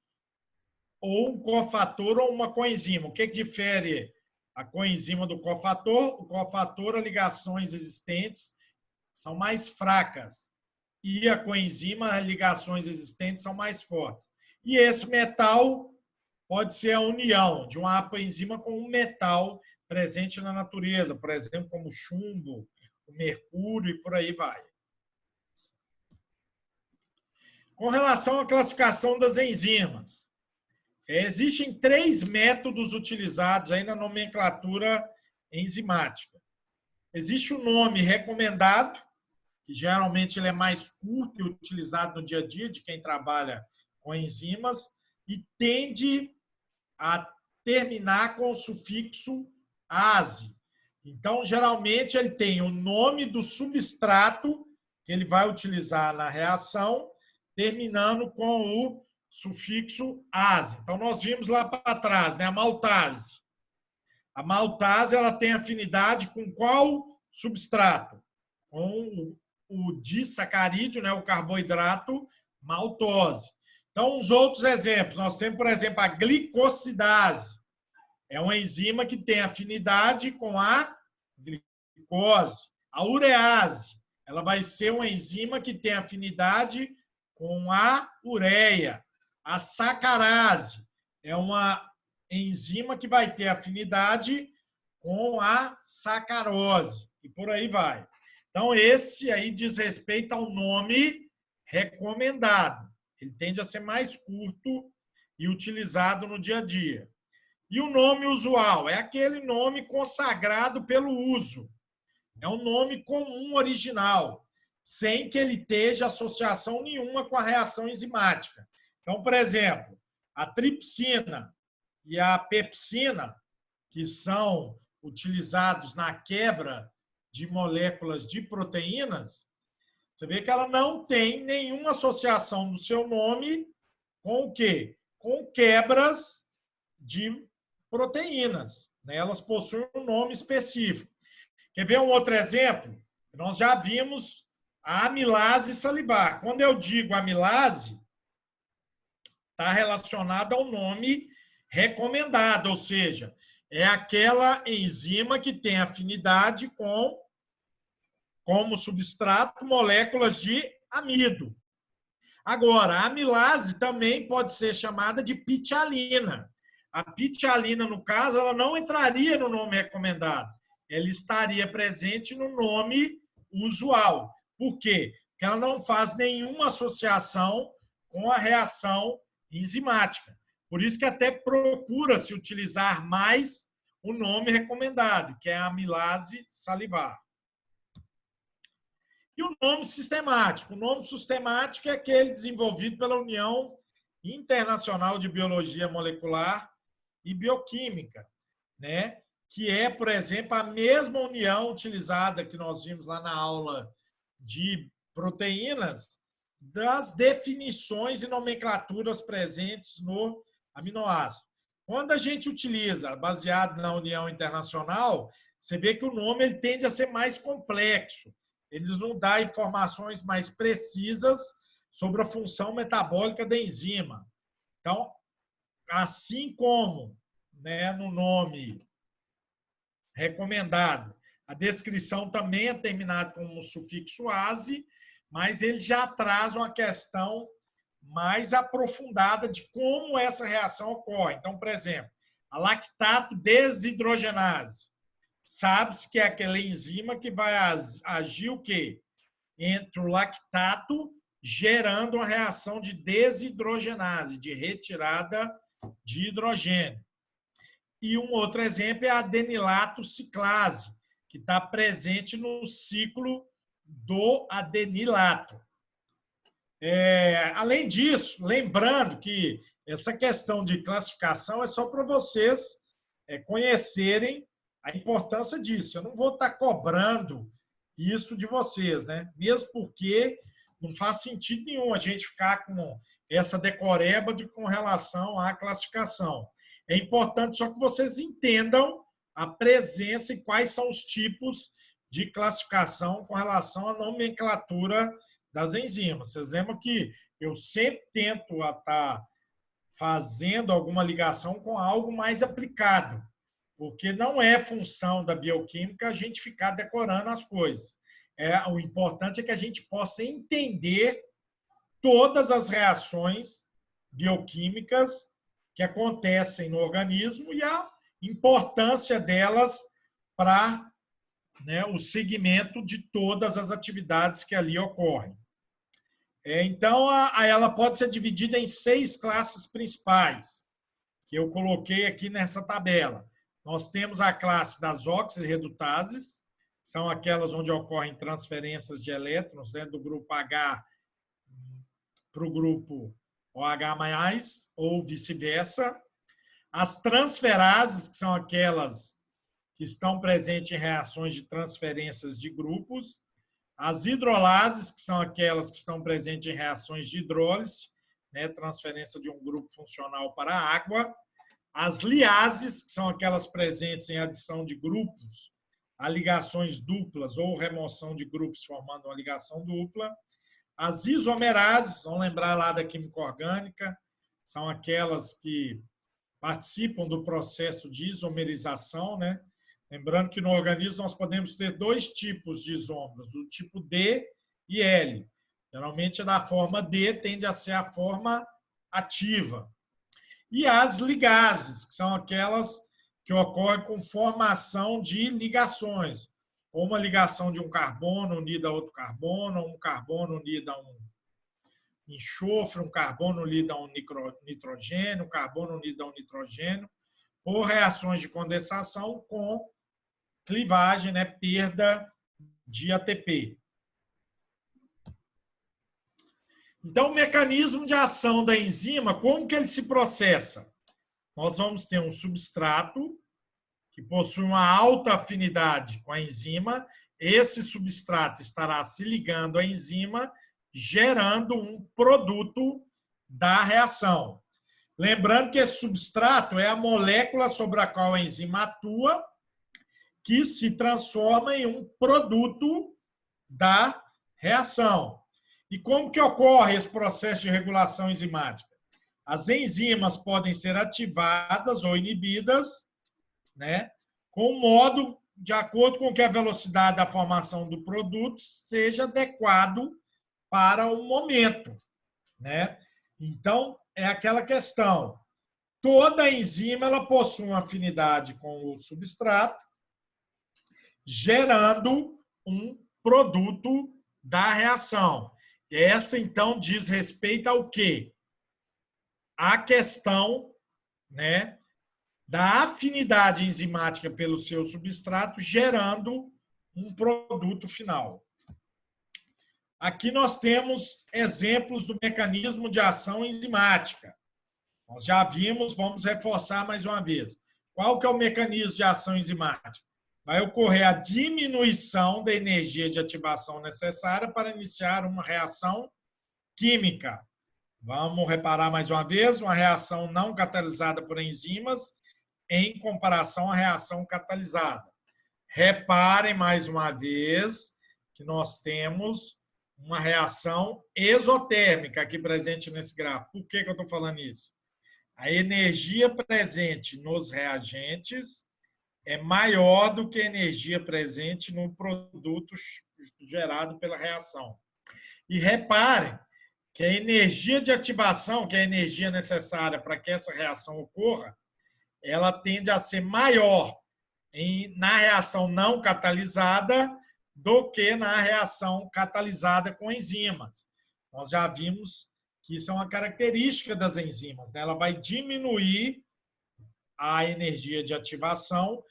ou um cofator ou uma coenzima. O que difere a coenzima do cofator? O cofator, as ligações existentes são mais fracas e a coenzima, as ligações existentes são mais fortes. E esse metal pode ser a união de uma apoenzima com um metal presente na natureza, por exemplo, como o chumbo, o mercúrio e por aí vai. Com relação à classificação das enzimas, existem 3 métodos utilizados aí na nomenclatura enzimática. Existe o nome recomendado, que geralmente ele é mais curto e utilizado no dia a dia de quem trabalha com enzimas, e tende a terminar com o sufixo ase. Então, geralmente, ele tem o nome do substrato que ele vai utilizar na reação, terminando com o sufixo ase. Então, nós vimos lá para trás, né, a maltase. A maltase ela tem afinidade com qual substrato? Com o disacarídeo, né, o carboidrato maltose. Então, os outros exemplos, nós temos, por exemplo, a glicosidase. É uma enzima que tem afinidade com a glicose. A urease, ela vai ser uma enzima que tem afinidade com a ureia. A sacarase é uma enzima que vai ter afinidade com a sacarose. E por aí vai. Então, esse aí diz respeito ao nome recomendado. Ele tende a ser mais curto e utilizado no dia a dia. E o nome usual é aquele nome consagrado pelo uso. É um nome comum original, sem que ele esteja associação nenhuma com a reação enzimática. Então, por exemplo, a tripsina e a pepsina, que são utilizados na quebra de moléculas de proteínas, você vê que ela não tem nenhuma associação do seu nome com o quê? Com quebras de proteínas. Elas possuem um nome específico. Quer ver um outro exemplo? Nós já vimos a amilase salivar. Quando eu digo amilase, está relacionada ao nome recomendado, ou seja, é aquela enzima que tem afinidade com, como substrato, moléculas de amido. Agora, a amilase também pode ser chamada de pitialina. A pitialina, no caso, ela não entraria no nome recomendado. Ela estaria presente no nome usual. Por quê? Porque ela não faz nenhuma associação com a reação enzimática. Por isso que até procura-se utilizar mais o nome recomendado, que é a amilase salivar. E o nome sistemático? O nome sistemático é aquele desenvolvido pela União Internacional de Biologia Molecular e Bioquímica, né? Que é, por exemplo, a mesma união utilizada que nós vimos lá na aula de proteínas, das definições e nomenclaturas presentes no aminoácido. Quando a gente utiliza, baseado na União Internacional, você vê que o nome ele tende a ser mais complexo. Eles não dão informações mais precisas sobre a função metabólica da enzima. Então, assim como, né, no nome recomendado, a descrição também é terminada com um sufixo ase, mas ele já traz uma questão mais aprofundada de como essa reação ocorre. Então, por exemplo, a lactato desidrogenase. Sabe-se que é aquela enzima que vai agir o quê? Entre o lactato, gerando uma reação de desidrogenase, de retirada de hidrogênio. E um outro exemplo é a adenilato ciclase, que está presente no ciclo do adenilato. Além disso, lembrando que essa questão de classificação é só para vocês conhecerem a importância disso. Eu não vou estar cobrando isso de vocês, né? Mesmo porque não faz sentido nenhum a gente ficar com essa decoreba com relação à classificação. É importante só que vocês entendam a presença e quais são os tipos de classificação com relação à nomenclatura das enzimas. Vocês lembram que eu sempre tento estar fazendo alguma ligação com algo mais aplicado, porque não é função da bioquímica a gente ficar decorando as coisas. O importante é que a gente possa entender todas as reações bioquímicas que acontecem no organismo e a importância delas para, né, o segmento de todas as atividades que ali ocorrem. Então, ela pode ser dividida em 6 classes principais, que eu coloquei aqui nessa tabela. Nós temos a classe das oxirredutases, são aquelas onde ocorrem transferências de elétrons, né, do grupo H para o grupo OH+, ou vice-versa. As transferases, que são aquelas que estão presentes em reações de transferências de grupos. As hidrolases, que são aquelas que estão presentes em reações de hidrólise, né, transferência de um grupo funcional para a água. As liases, que são aquelas presentes em adição de grupos a ligações duplas ou remoção de grupos formando uma ligação dupla. As isomerases, vamos lembrar lá da química orgânica, são aquelas que participam do processo de isomerização, né? Lembrando que no organismo nós podemos ter 2 tipos de isômeros, o tipo D e L. Geralmente, da forma D tende a ser a forma ativa. E as ligases, que são aquelas que ocorrem com formação de ligações, ou uma ligação de um carbono unido a outro carbono, um carbono unido a um enxofre, um carbono unido a um nitrogênio, um carbono unido a um nitrogênio, por reações de condensação com clivagem, né, perda de ATP. Então, o mecanismo de ação da enzima, como que ele se processa? Nós vamos ter um substrato que possui uma alta afinidade com a enzima. Esse substrato estará se ligando à enzima, gerando um produto da reação. Lembrando que esse substrato é a molécula sobre a qual a enzima atua, que se transforma em um produto da reação. E como que ocorre esse processo de regulação enzimática? As enzimas podem ser ativadas ou inibidas, né, com modo de acordo com que a velocidade da formação do produto seja adequado para o momento, né? Então, é aquela questão. Toda enzima ela possui uma afinidade com o substrato, gerando um produto da reação. Essa, então, diz respeito ao quê? A questão, né, da afinidade enzimática pelo seu substrato, gerando um produto final. Aqui nós temos exemplos do mecanismo de ação enzimática. Nós já vimos, vamos reforçar mais uma vez. Qual que é o mecanismo de ação enzimática? Vai ocorrer a diminuição da energia de ativação necessária para iniciar uma reação química. Vamos reparar mais uma vez, uma reação não catalisada por enzimas em comparação à reação catalisada. Reparem mais uma vez que nós temos uma reação exotérmica aqui presente nesse gráfico. Por que eu estou falando isso? A energia presente nos reagentes é maior do que a energia presente no produto gerado pela reação. E reparem que a energia de ativação, que é a energia necessária para que essa reação ocorra, ela tende a ser maior na reação não catalisada do que na reação catalisada com enzimas. Nós já vimos que isso é uma característica das enzimas, né? Ela vai diminuir a energia de ativação,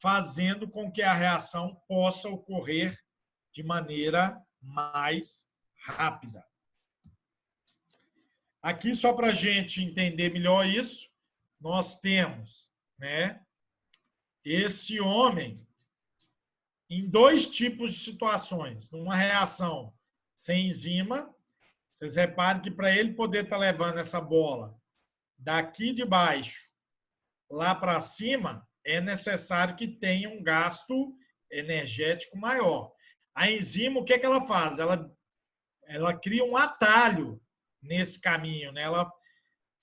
fazendo com que a reação possa ocorrer de maneira mais rápida. Aqui, só para a gente entender melhor isso, nós temos, né, esse homem em dois tipos de situações. Numa reação sem enzima, vocês reparem que para ele poder estar levando essa bola daqui de baixo lá para cima, é necessário que tenha um gasto energético maior. A enzima, o que ela faz? Ela cria um atalho nesse caminho, né? Ela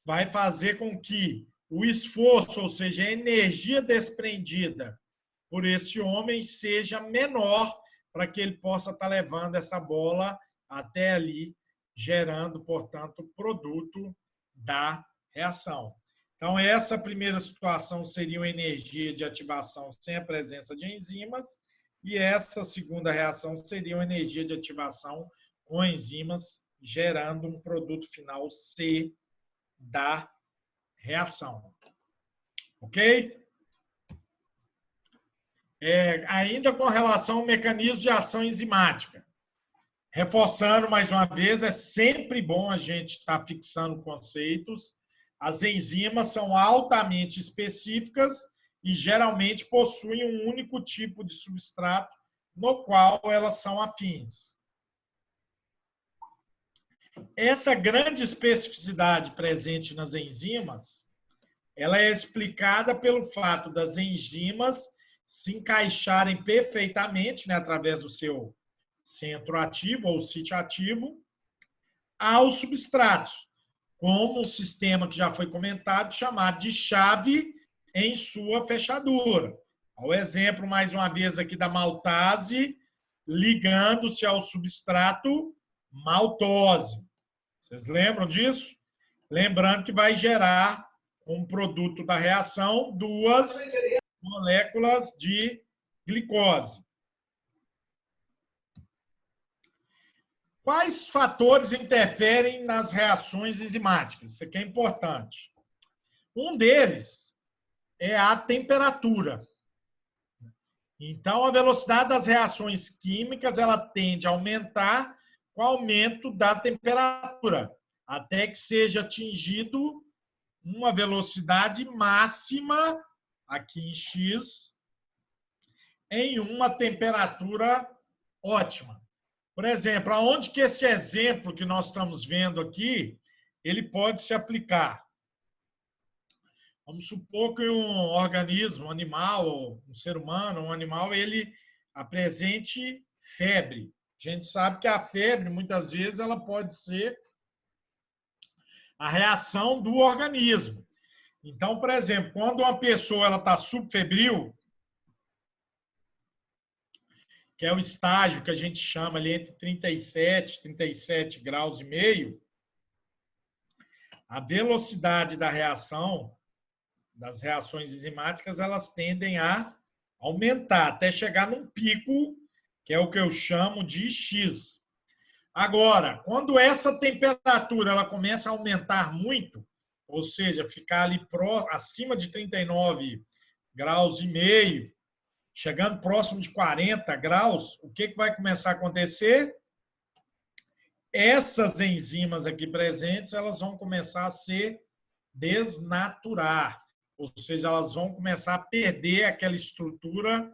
vai fazer com que o esforço, ou seja, a energia desprendida por esse homem seja menor para que ele possa estar levando essa bola até ali, gerando, portanto, o produto da reação. Então, essa primeira situação seria uma energia de ativação sem a presença de enzimas, e essa segunda reação seria uma energia de ativação com enzimas, gerando um produto final C da reação. Ok? Ainda com relação ao mecanismo de ação enzimática. Reforçando mais uma vez, é sempre bom a gente estar fixando conceitos. As enzimas são altamente específicas e geralmente possuem um único tipo de substrato no qual elas são afins. Essa grande especificidade presente nas enzimas, ela é explicada pelo fato das enzimas se encaixarem perfeitamente, né, através do seu centro ativo ou sítio ativo, aos substratos, como um sistema que já foi comentado, chamado de chave em sua fechadura. O exemplo, mais uma vez, aqui da maltase, ligando-se ao substrato maltose. Vocês lembram disso? Lembrando que vai gerar um produto da reação, duas moléculas de glicose. Quais fatores interferem nas reações enzimáticas? Isso aqui é importante. Um deles é a temperatura. Então, a velocidade das reações químicas ela tende a aumentar com o aumento da temperatura, até que seja atingido uma velocidade máxima, aqui em X, em uma temperatura ótima. Por exemplo, aonde que esse exemplo que nós estamos vendo aqui, ele pode se aplicar? Vamos supor que um organismo, um animal, um ser humano, um animal, ele apresente febre. A gente sabe que a febre, muitas vezes, ela pode ser a reação do organismo. Então, por exemplo, quando uma pessoa está subfebril, que é o estágio que a gente chama ali entre 37 e 37 graus e meio, a velocidade da reação, das reações enzimáticas, elas tendem a aumentar até chegar num pico, que é o que eu chamo de X. Agora, quando essa temperatura ela começa a aumentar muito, ou seja, ficar ali acima de 39 graus e meio, chegando próximo de 40 graus, o que vai começar a acontecer? Essas enzimas aqui presentes, elas vão começar a se desnaturar, ou seja, elas vão começar a perder aquela estrutura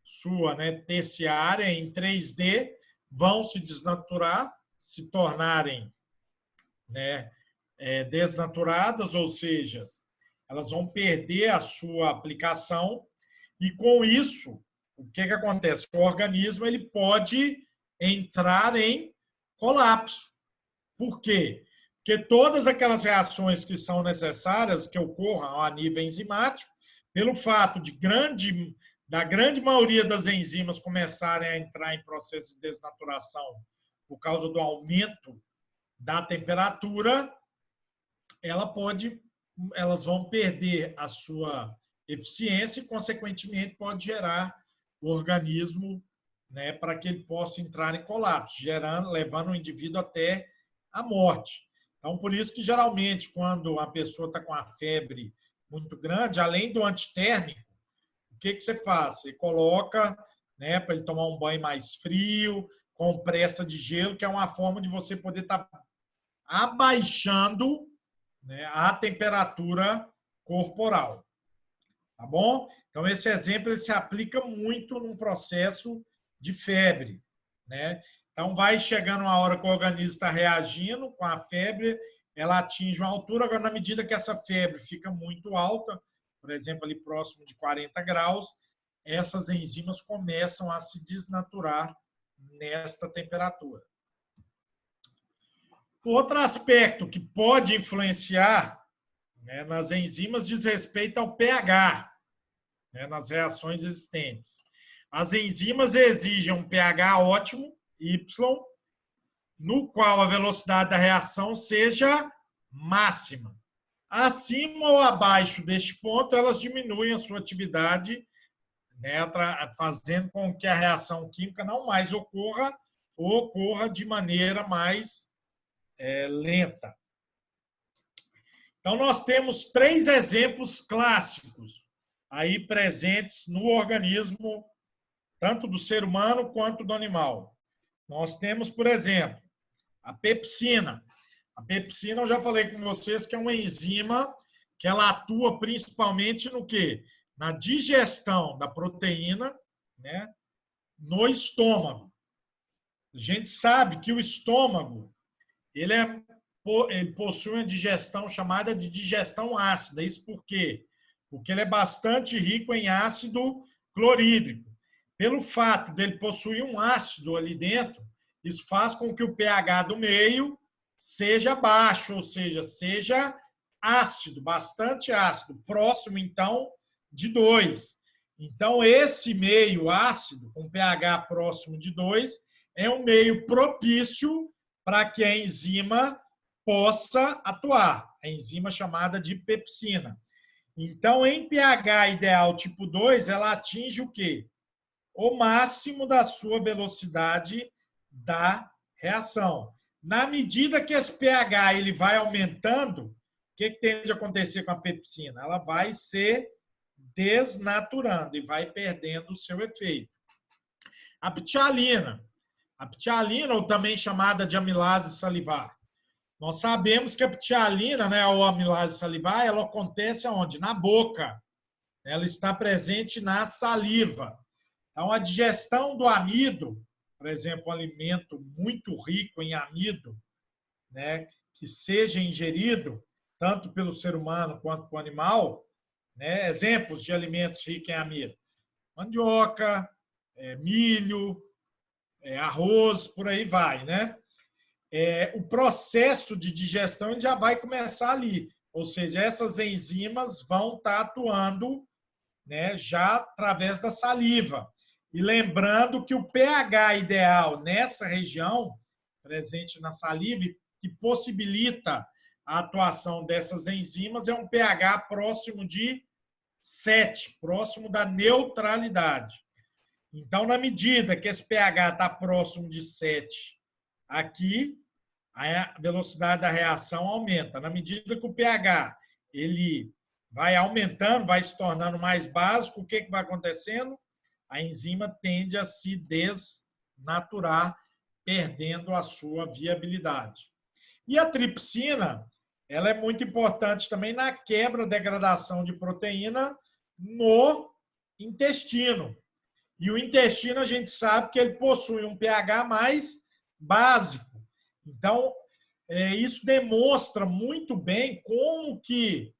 sua, né, terciária em 3D, vão se desnaturar, se tornarem né, desnaturadas, ou seja, elas vão perder a sua aplicação e, com isso, o que acontece? O organismo ele pode entrar em colapso. Por quê? Porque todas aquelas reações que são necessárias que ocorram a nível enzimático, pelo fato da grande maioria das enzimas começarem a entrar em processo de desnaturação por causa do aumento da temperatura, elas vão perder a sua eficiência e, consequentemente, pode gerar o organismo, né, para que ele possa entrar em colapso, levando o indivíduo até a morte. Então, por isso que, geralmente, quando a pessoa está com a febre muito grande, além do antitérmico, o que você faz? Você coloca, né, para ele tomar um banho mais frio, compressa de gelo, que é uma forma de você poder estar abaixando, né, a temperatura corporal. Tá bom? Então, esse exemplo ele se aplica muito num processo de febre, né? Então, vai chegando uma hora que o organismo está reagindo com a febre, ela atinge uma altura. Agora, na medida que essa febre fica muito alta, por exemplo, ali próximo de 40 graus, essas enzimas começam a se desnaturar nesta temperatura. Outro aspecto que pode influenciar, né, nas enzimas diz respeito ao pH, né, nas reações existentes. As enzimas exigem um pH ótimo, Y, no qual a velocidade da reação seja máxima. Acima ou abaixo deste ponto, elas diminuem a sua atividade, né, fazendo com que a reação química não mais ocorra ou ocorra de maneira mais lenta. Então, nós temos 3 exemplos clássicos aí presentes no organismo, tanto do ser humano quanto do animal. Nós temos, por exemplo, a pepsina. A pepsina, eu já falei com vocês que é uma enzima que ela atua principalmente no quê? Na digestão da proteína, né, no estômago. A gente sabe que o estômago ele possui uma digestão chamada de digestão ácida. Isso por quê? Porque ele é bastante rico em ácido clorídrico. Pelo fato dele possuir um ácido ali dentro, isso faz com que o pH do meio seja baixo, ou seja, seja ácido, bastante ácido, próximo, então, de 2. Então, esse meio ácido, com pH próximo de 2, é um meio propício para que a enzima possa atuar, a enzima chamada de pepsina. Então, em pH ideal tipo 2, ela atinge o quê? O máximo da sua velocidade da reação. Na medida que esse pH ele vai aumentando, o que tende a acontecer com a pepsina? Ela vai se desnaturando e vai perdendo o seu efeito. A ptialina. A ptialina, ou também chamada de amilase salivar. Nós sabemos que a ptialina, né, ou amilase salivar, ela acontece aonde? Na boca. Ela está presente na saliva. Então, a digestão do amido, por exemplo, um alimento muito rico em amido, né, que seja ingerido tanto pelo ser humano quanto pelo animal, né, exemplos de alimentos ricos em amido: mandioca, milho, arroz, por aí vai, né? O processo de digestão ele já vai começar ali, ou seja, essas enzimas vão estar atuando, né, já através da saliva. E lembrando que o pH ideal nessa região, presente na saliva, que possibilita a atuação dessas enzimas, é um pH próximo de 7, próximo da neutralidade. Então, na medida que esse pH está próximo de 7 aqui, a velocidade da reação aumenta. Na medida que o pH ele vai aumentando, vai se tornando mais básico, o que vai acontecendo? A enzima tende a se desnaturar, perdendo a sua viabilidade. E a tripsina, ela é muito importante também na quebra, degradação de proteína no intestino. E o intestino, a gente sabe que ele possui um pH mais básico. Então, isso demonstra muito bem como que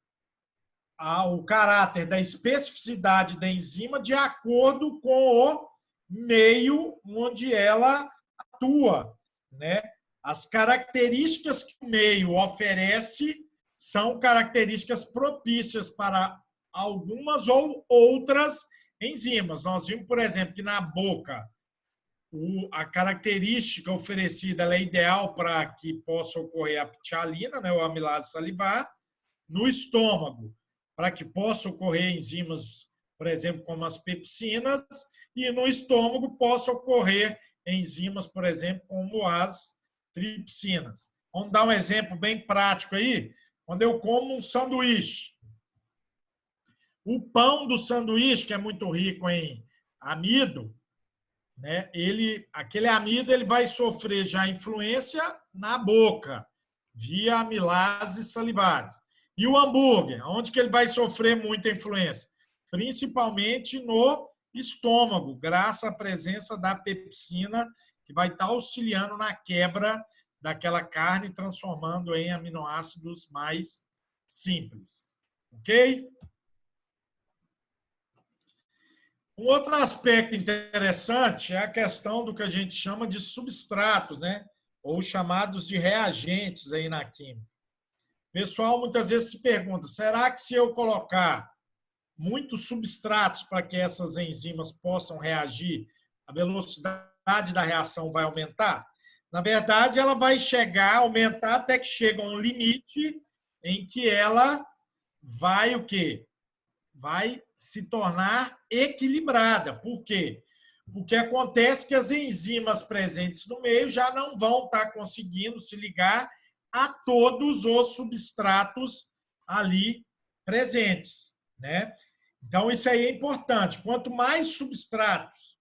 o caráter da especificidade da enzima de acordo com o meio onde ela atua, né? As características que o meio oferece são características propícias para algumas ou outras enzimas. Nós vimos, por exemplo, que na boca a característica oferecida é ideal para que possa ocorrer a ptialina, né, ou amilase salivar. No estômago, para que possa ocorrer enzimas, por exemplo, como as pepsinas, e no estômago possa ocorrer enzimas, por exemplo, como as tripsinas. Vamos dar um exemplo bem prático aí. Quando eu como um sanduíche, o pão do sanduíche, que é muito rico em amido, né? Aquele amido ele vai sofrer já influência na boca, via amilase salivares. E o hambúrguer, onde que ele vai sofrer muita influência? Principalmente no estômago, graças à presença da pepsina, que vai estar auxiliando na quebra daquela carne, transformando em aminoácidos mais simples. Ok? Um outro aspecto interessante é a questão do que a gente chama de substratos, né? Ou chamados de reagentes aí na química. O pessoal muitas vezes se pergunta, será que se eu colocar muitos substratos para que essas enzimas possam reagir, a velocidade da reação vai aumentar? Na verdade, ela vai chegar, aumentar até que chega a um limite em que ela vai o quê? Vai se tornar equilibrada. Por quê? Porque acontece que as enzimas presentes no meio já não vão estar conseguindo se ligar a todos os substratos ali presentes, né? Então, isso aí é importante. Quanto mais substratos,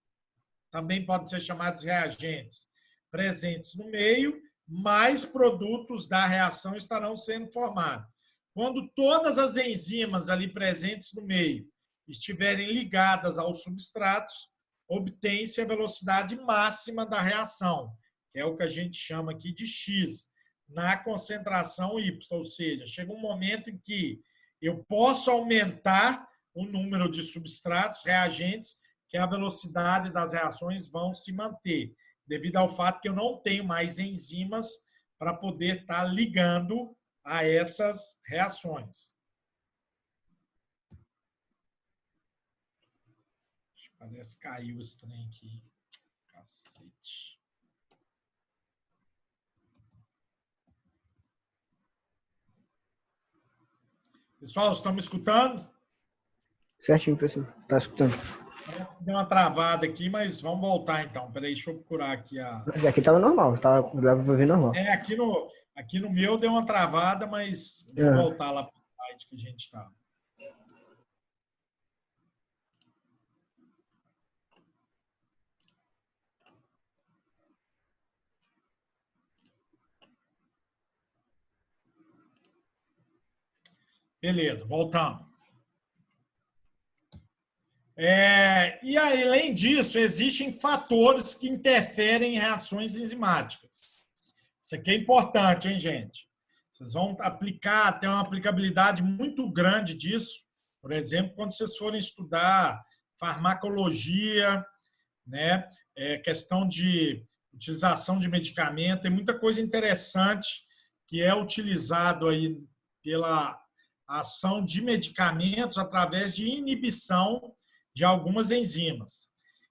também podem ser chamados reagentes, presentes no meio, mais produtos da reação estarão sendo formados. Quando todas as enzimas ali presentes no meio estiverem ligadas aos substratos, obtém-se a velocidade máxima da reação, que é o que a gente chama aqui de X, na concentração Y, ou seja, chega um momento em que eu posso aumentar o número de substratos, reagentes, que a velocidade das reações vão se manter, devido ao fato que eu não tenho mais enzimas para poder estar ligando a essas reações. Parece que caiu esse trem aqui. Cacete. Pessoal, estão me escutando? Certinho, professor. Tá escutando. Parece que deu uma travada aqui, mas vamos voltar então. Peraí, deixa eu procurar aqui a. Aqui tava normal, dava pra ver normal. Aqui no meu deu uma travada, mas vou voltar lá para o site que a gente está. Beleza, voltamos. E além disso, existem fatores que interferem em reações enzimáticas. Isso aqui é importante, hein, gente? Vocês vão aplicar, ter uma aplicabilidade muito grande disso. Por exemplo, quando vocês forem estudar farmacologia, né? Questão de utilização de medicamento, tem muita coisa interessante que é utilizado aí pela ação de medicamentos através de inibição de algumas enzimas.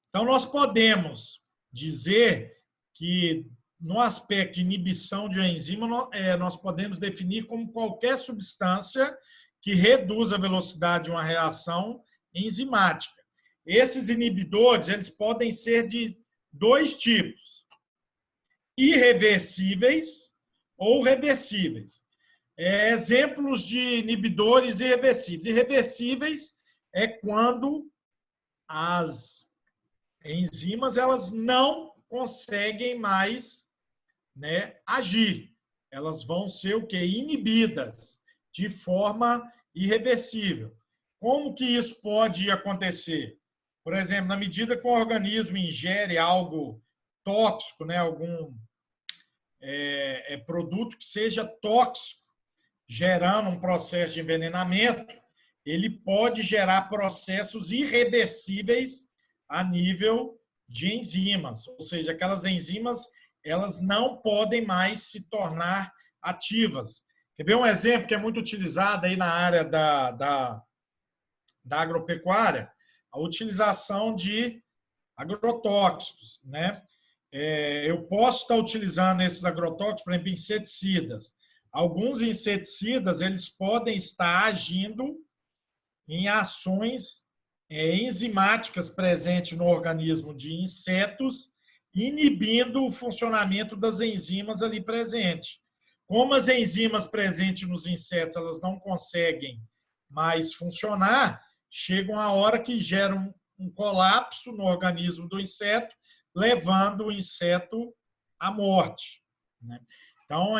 Então, nós podemos dizer que, no aspecto de inibição de uma enzima, nós podemos definir como qualquer substância que reduz a velocidade de uma reação enzimática. Esses inibidores eles podem ser de dois tipos: irreversíveis ou reversíveis. Exemplos de inibidores irreversíveis. Irreversíveis é quando as enzimas elas não conseguem mais, né, agir. Elas vão ser o quê? Inibidas de forma irreversível. Como que isso pode acontecer? Por exemplo, na medida que o organismo ingere algo tóxico, né, algum produto que seja tóxico, gerando um processo de envenenamento, ele pode gerar processos irreversíveis a nível de enzimas, ou seja, aquelas enzimas elas não podem mais se tornar ativas. Quer ver um exemplo que é muito utilizado aí na área da agropecuária? A utilização de agrotóxicos, né? Eu posso estar utilizando esses agrotóxicos, por exemplo, inseticidas. Alguns inseticidas eles podem estar agindo em ações enzimáticas presentes no organismo de insetos, inibindo o funcionamento das enzimas ali presentes. Como as enzimas presentes nos insetos elas não conseguem mais funcionar, chega uma hora que gera um colapso no organismo do inseto, levando o inseto à morte. Então,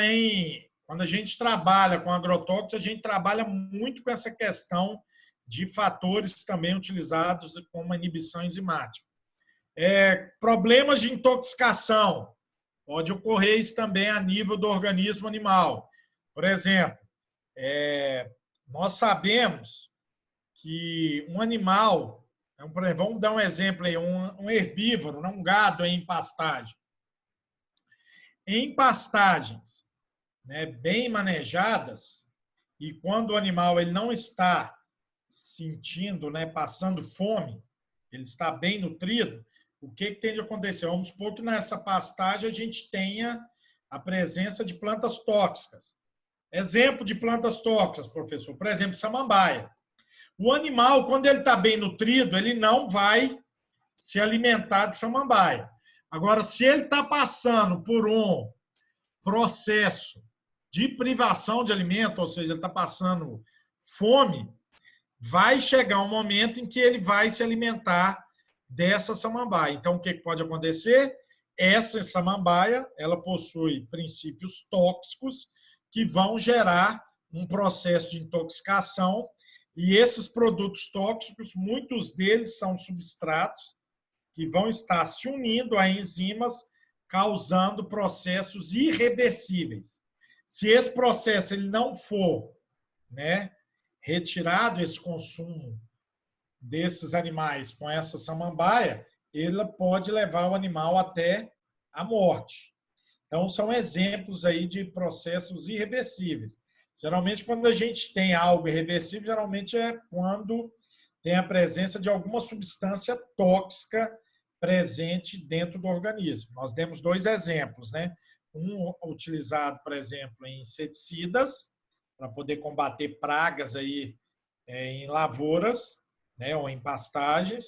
quando a gente trabalha com agrotóxicos, a gente trabalha muito com essa questão de fatores também utilizados como inibição enzimática. Problemas de intoxicação. Pode ocorrer isso também a nível do organismo animal. Por exemplo, nós sabemos que um animal, vamos dar um exemplo aí, um herbívoro, um gado em pastagem. Em pastagens, né, bem manejadas, e quando o animal ele não está sentindo, né, passando fome, ele está bem nutrido, o que tem de acontecer? Vamos supor que nessa pastagem a gente tenha a presença de plantas tóxicas. Exemplo de plantas tóxicas, professor, por exemplo, samambaia. O animal, quando ele está bem nutrido, ele não vai se alimentar de samambaia. Agora, se ele está passando por um processo de privação de alimento, ou seja, ele está passando fome, vai chegar um momento em que ele vai se alimentar dessa samambaia. Então, o que pode acontecer? Essa samambaia, ela possui princípios tóxicos que vão gerar um processo de intoxicação, e esses produtos tóxicos, muitos deles são substratos que vão estar se unindo a enzimas, causando processos irreversíveis. Se esse processo ele não for, né, retirado, esse consumo desses animais com essa samambaia, ele pode levar o animal até a morte. Então, são exemplos aí de processos irreversíveis. Geralmente, quando a gente tem algo irreversível, geralmente é quando tem a presença de alguma substância tóxica presente dentro do organismo. Nós demos dois exemplos, né? Um utilizado, por exemplo, em inseticidas, para poder combater pragas aí em lavouras, né, ou em pastagens,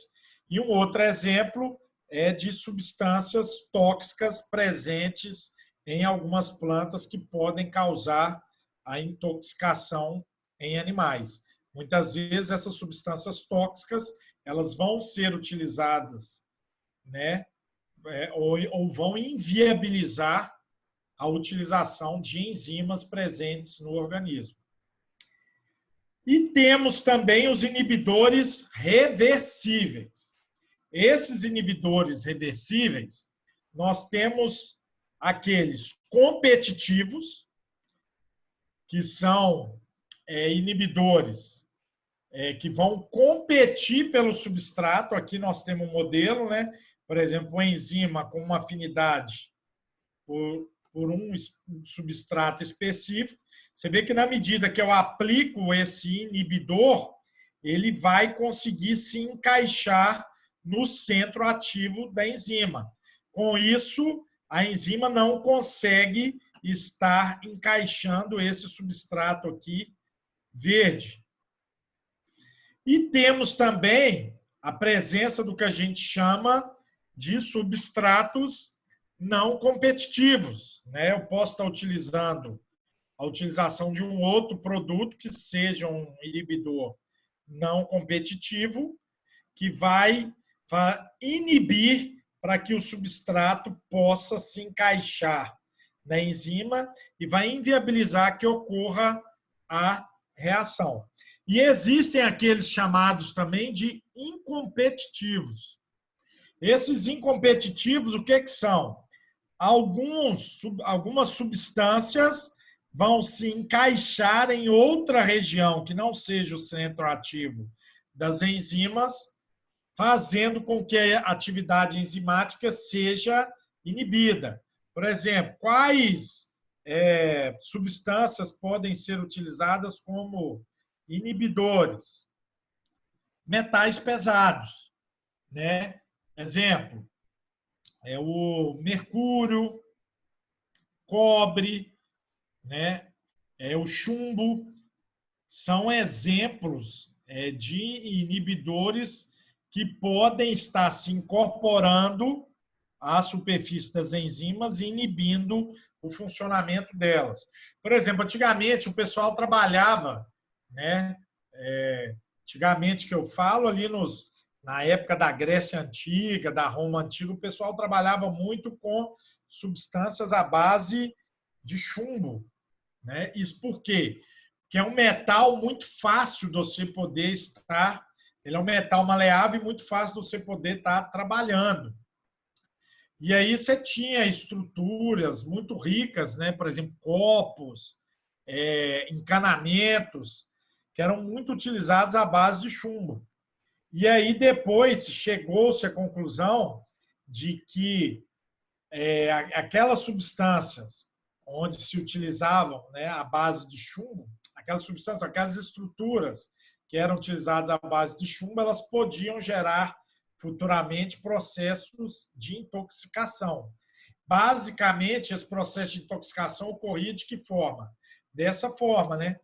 e um outro exemplo é de substâncias tóxicas presentes em algumas plantas que podem causar a intoxicação em animais. Muitas vezes essas substâncias tóxicas elas vão ser utilizadas, né, ou vão inviabilizar a utilização de enzimas presentes no organismo. E temos também os inibidores reversíveis. Esses inibidores reversíveis, nós temos aqueles competitivos, que são inibidores que vão competir pelo substrato. Aqui nós temos um modelo, né? Por exemplo, uma enzima com uma afinidade por um substrato específico. Você vê que na medida que eu aplico esse inibidor, ele vai conseguir se encaixar no centro ativo da enzima. Com isso, a enzima não consegue estar encaixando esse substrato aqui verde. E temos também a presença do que a gente chama de substratos não competitivos, né? Eu posso estar utilizando a utilização de um outro produto que seja um inibidor não competitivo, que vai inibir para que o substrato possa se encaixar na enzima e vai inviabilizar que ocorra a reação. E existem aqueles chamados também de incompetitivos. Esses incompetitivos, o que são? algumas substâncias vão se encaixar em outra região que não seja o centro ativo das enzimas, fazendo com que a atividade enzimática seja inibida. Por exemplo, quais substâncias podem ser utilizadas como inibidores? Metais pesados, né? Exemplo, o mercúrio, cobre, né? O chumbo, são exemplos de inibidores que podem estar se incorporando à superfície das enzimas e inibindo o funcionamento delas. Por exemplo, antigamente o pessoal trabalhava, né? Antigamente que eu falo ali na época da Grécia Antiga, da Roma Antiga, o pessoal trabalhava muito com substâncias à base de chumbo, né? Isso por quê? Porque é um metal muito fácil de você poder estar, ele é um metal maleável e muito fácil de você poder estar trabalhando. E aí você tinha estruturas muito ricas, né? Por exemplo, copos, encanamentos, que eram muito utilizados à base de chumbo. E aí depois chegou-se à conclusão de que aquelas substâncias onde se utilizavam, né, a base de chumbo, aquelas substâncias, aquelas estruturas que eram utilizadas à base de chumbo, elas podiam gerar futuramente processos de intoxicação. Basicamente, esse processo de intoxicação ocorria de que forma? Dessa forma, né?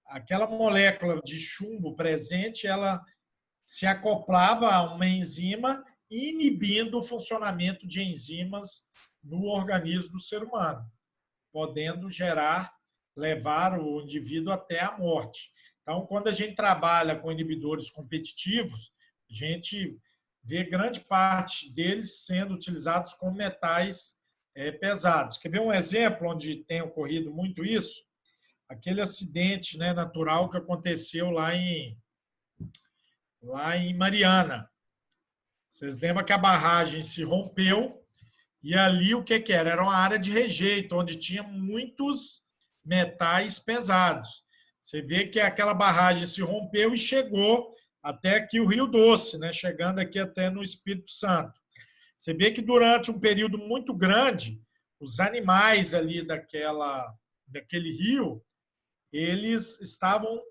Aquela molécula de chumbo presente, ela se acoplava a uma enzima, inibindo o funcionamento de enzimas no organismo do ser humano, podendo levar o indivíduo até a morte. Então, quando a gente trabalha com inibidores competitivos, a gente vê grande parte deles sendo utilizados como metais pesados. Quer ver um exemplo onde tem ocorrido muito isso? Aquele acidente, né, natural que aconteceu lá em Mariana. Vocês lembram que a barragem se rompeu e ali o que era? Era uma área de rejeito, onde tinha muitos metais pesados. Você vê que aquela barragem se rompeu e chegou até aqui o Rio Doce, né? Chegando aqui até no Espírito Santo. Você vê que durante um período muito grande, os animais ali daquele rio, eles estavam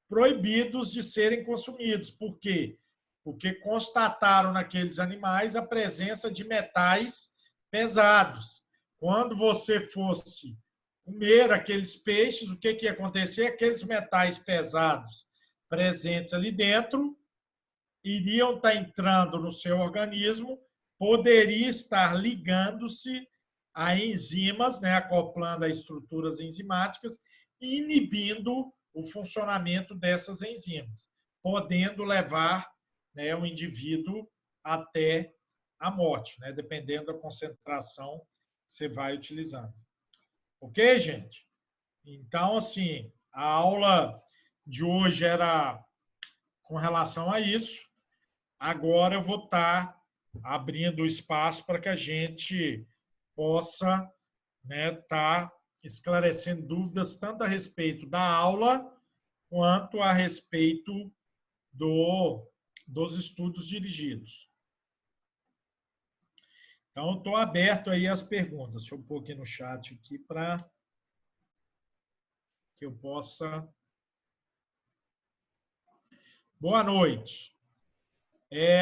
proibidos de serem consumidos. Por quê? Porque constataram naqueles animais a presença de metais pesados. Quando você fosse comer aqueles peixes, o que ia acontecer? Aqueles metais pesados presentes ali dentro iriam estar entrando no seu organismo, poderia estar ligando-se a enzimas, né, acoplando a estruturas enzimáticas e inibindo o funcionamento dessas enzimas, podendo levar, né, o indivíduo até a morte, né, dependendo da concentração que você vai utilizando. Ok, gente? Então, assim, a aula de hoje era com relação a isso. Agora eu vou estar abrindo o espaço para que a gente possa, né, estar esclarecendo dúvidas tanto a respeito da aula quanto a respeito dos estudos dirigidos. Então, eu estou aberto aí às perguntas. Deixa eu pôr aqui no chat aqui para que eu possa... Boa noite.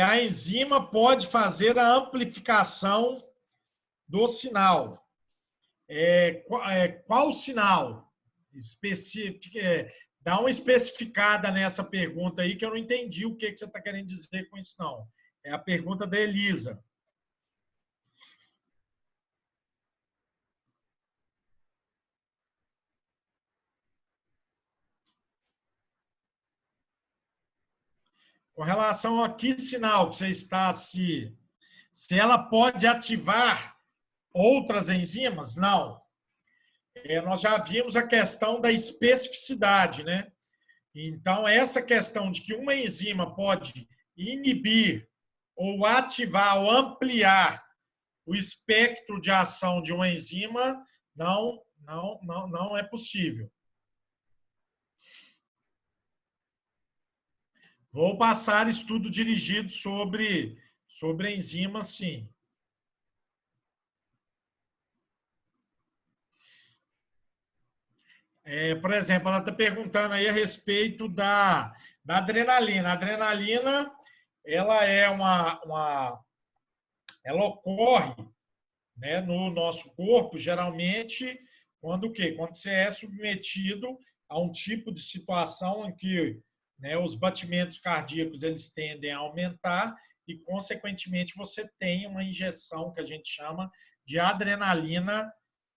A enzima pode fazer a amplificação do sinal. Qual sinal? Dá uma especificada nessa pergunta aí, que eu não entendi o que você está querendo dizer com isso, não. É a pergunta da Elisa. Com relação a que sinal que você está se ela pode ativar outras enzimas? Não. Nós já vimos a questão da especificidade, né? Então, essa questão de que uma enzima pode inibir ou ativar ou ampliar o espectro de ação de uma enzima não é possível. Vou passar estudo dirigido sobre enzimas, sim. Por exemplo, ela está perguntando aí a respeito da adrenalina. A adrenalina, ela é ela ocorre, né, no nosso corpo, geralmente, quando o quê? Quando você é submetido a um tipo de situação em que, né, os batimentos cardíacos eles tendem a aumentar e, consequentemente, você tem uma injeção que a gente chama de adrenalina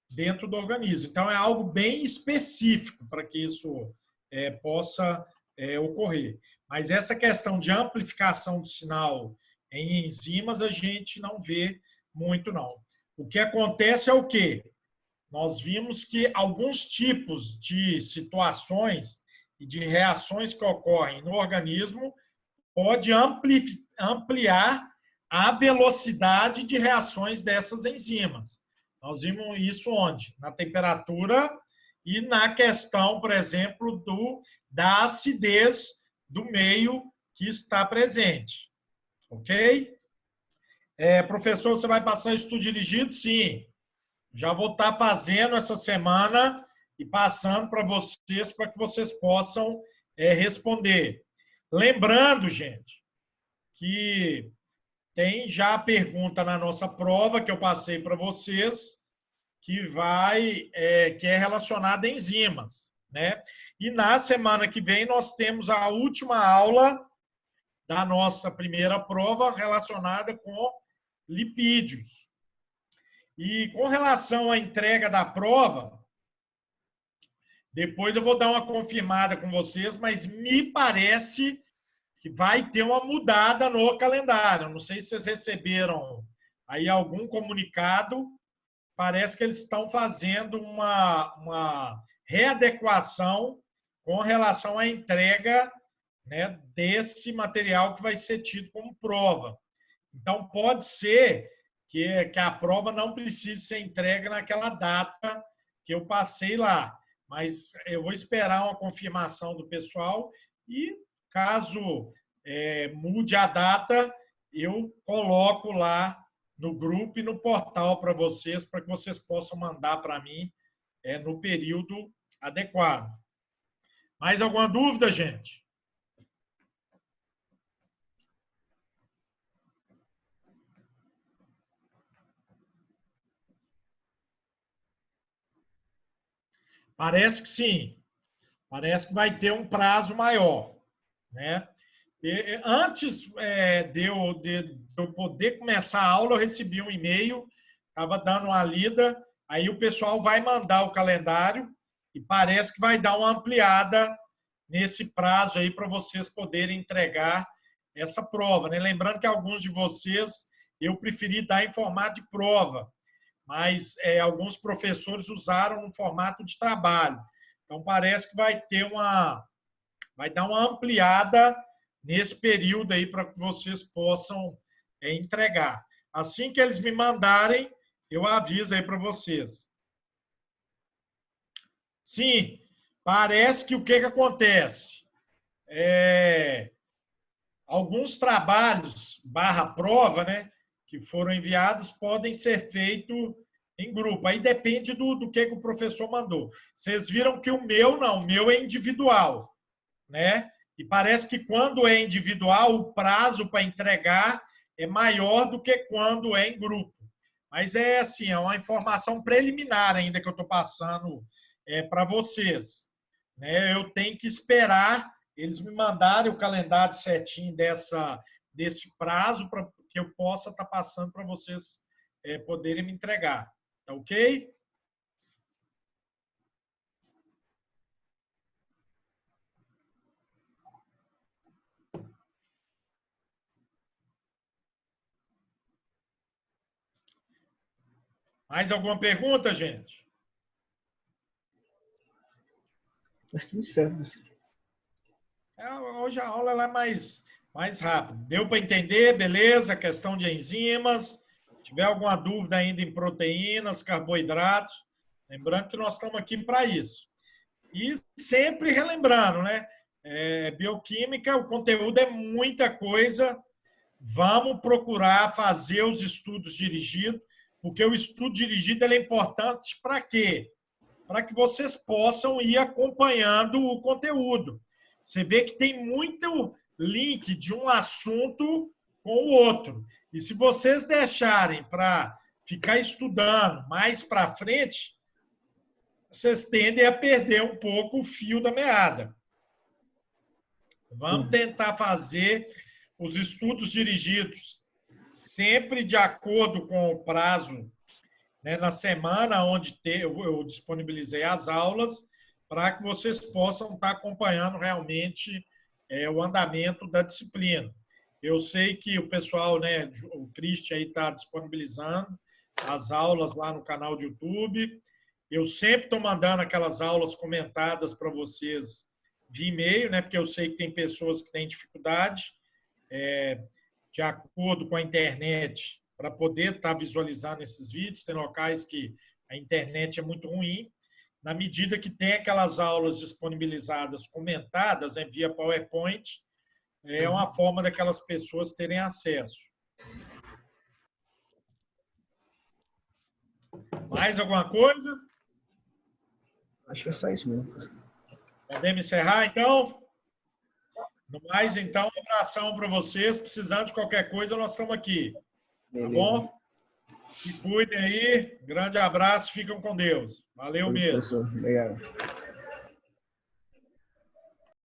dentro do organismo. Então, é algo bem específico para que isso possa ocorrer. Mas essa questão de amplificação do sinal em enzimas, a gente não vê muito, não. O que acontece é o quê? Nós vimos que alguns tipos de situações e de reações que ocorrem no organismo pode ampliar a velocidade de reações dessas enzimas. Nós vimos isso onde? Na temperatura e na questão, por exemplo, da acidez do meio que está presente. Ok? Professor, você vai passar estudo dirigido? Sim. Já vou estar fazendo essa semana e passando para vocês, para que vocês possam responder. Lembrando, gente, que tem já a pergunta na nossa prova que eu passei para vocês, que é relacionada a enzimas, né? E na semana que vem nós temos a última aula da nossa primeira prova relacionada com lipídios. E com relação à entrega da prova, depois eu vou dar uma confirmada com vocês, mas me parece que vai ter uma mudada no calendário. Não sei se vocês receberam aí algum comunicado. Parece que eles estão fazendo uma readequação com relação à entrega, né, desse material que vai ser tido como prova. Então, pode ser que a prova não precise ser entregue naquela data que eu passei lá. Mas eu vou esperar uma confirmação do pessoal e, caso mude a data, eu coloco lá no grupo e no portal para que vocês possam mandar para mim no período adequado. Mais alguma dúvida, gente? Parece que sim. Parece que vai ter um prazo maior, né? Antes de eu poder começar a aula, eu recebi um e-mail, estava dando uma lida, aí o pessoal vai mandar o calendário e parece que vai dar uma ampliada nesse prazo aí para vocês poderem entregar essa prova, né? Lembrando que alguns de vocês eu preferi dar em formato de prova, mas alguns professores usaram no formato de trabalho. Então parece que vai dar uma ampliada nesse período aí para que vocês possam entregar. Assim que eles me mandarem, eu aviso aí para vocês. Sim, parece que o que acontece? Alguns trabalhos /prova, né, que foram enviados podem ser feitos em grupo. Aí depende do que o professor mandou. Vocês viram que o meu não, o meu é individual, né? E parece que quando é individual, o prazo para entregar é maior do que quando é em grupo. Mas é assim, é uma informação preliminar ainda que eu estou passando para vocês. Né? Eu tenho que esperar eles me mandarem o calendário certinho desse prazo para que eu possa estar passando para vocês poderem me entregar. Tá ok? Mais alguma pergunta, gente? Acho que tudo certo. Hoje a aula é mais rápida. Deu para entender? Beleza? A questão de enzimas. tiver alguma dúvida ainda em proteínas, carboidratos, lembrando que nós estamos aqui para isso. E sempre relembrando, né? Bioquímica, o conteúdo é muita coisa. Vamos procurar fazer os estudos dirigidos, porque o estudo dirigido é importante para quê? Para que vocês possam ir acompanhando o conteúdo. Você vê que tem muito link de um assunto com o outro. E se vocês deixarem para ficar estudando mais para frente, vocês tendem a perder um pouco o fio da meada. Vamos tentar fazer os estudos dirigidos sempre de acordo com o prazo, né, na semana onde eu disponibilizei as aulas, para que vocês possam estar acompanhando realmente o andamento da disciplina. Eu sei que o pessoal, né, o Christian aí está disponibilizando as aulas lá no canal de YouTube. Eu sempre estou mandando aquelas aulas comentadas para vocês via e-mail, né, porque eu sei que tem pessoas que têm dificuldade de acordo com a internet para poder estar visualizando esses vídeos. Tem locais que a internet é muito ruim. Na medida que tem aquelas aulas disponibilizadas, comentadas, né, via PowerPoint, é uma forma daquelas pessoas terem acesso. Mais alguma coisa? Acho que é só isso mesmo. Podemos encerrar, então? No mais, então, um abração para vocês. Precisando de qualquer coisa, nós estamos aqui. Tá bom? Se cuidem aí. Grande abraço. Ficam com Deus. Valeu mesmo. Obrigado.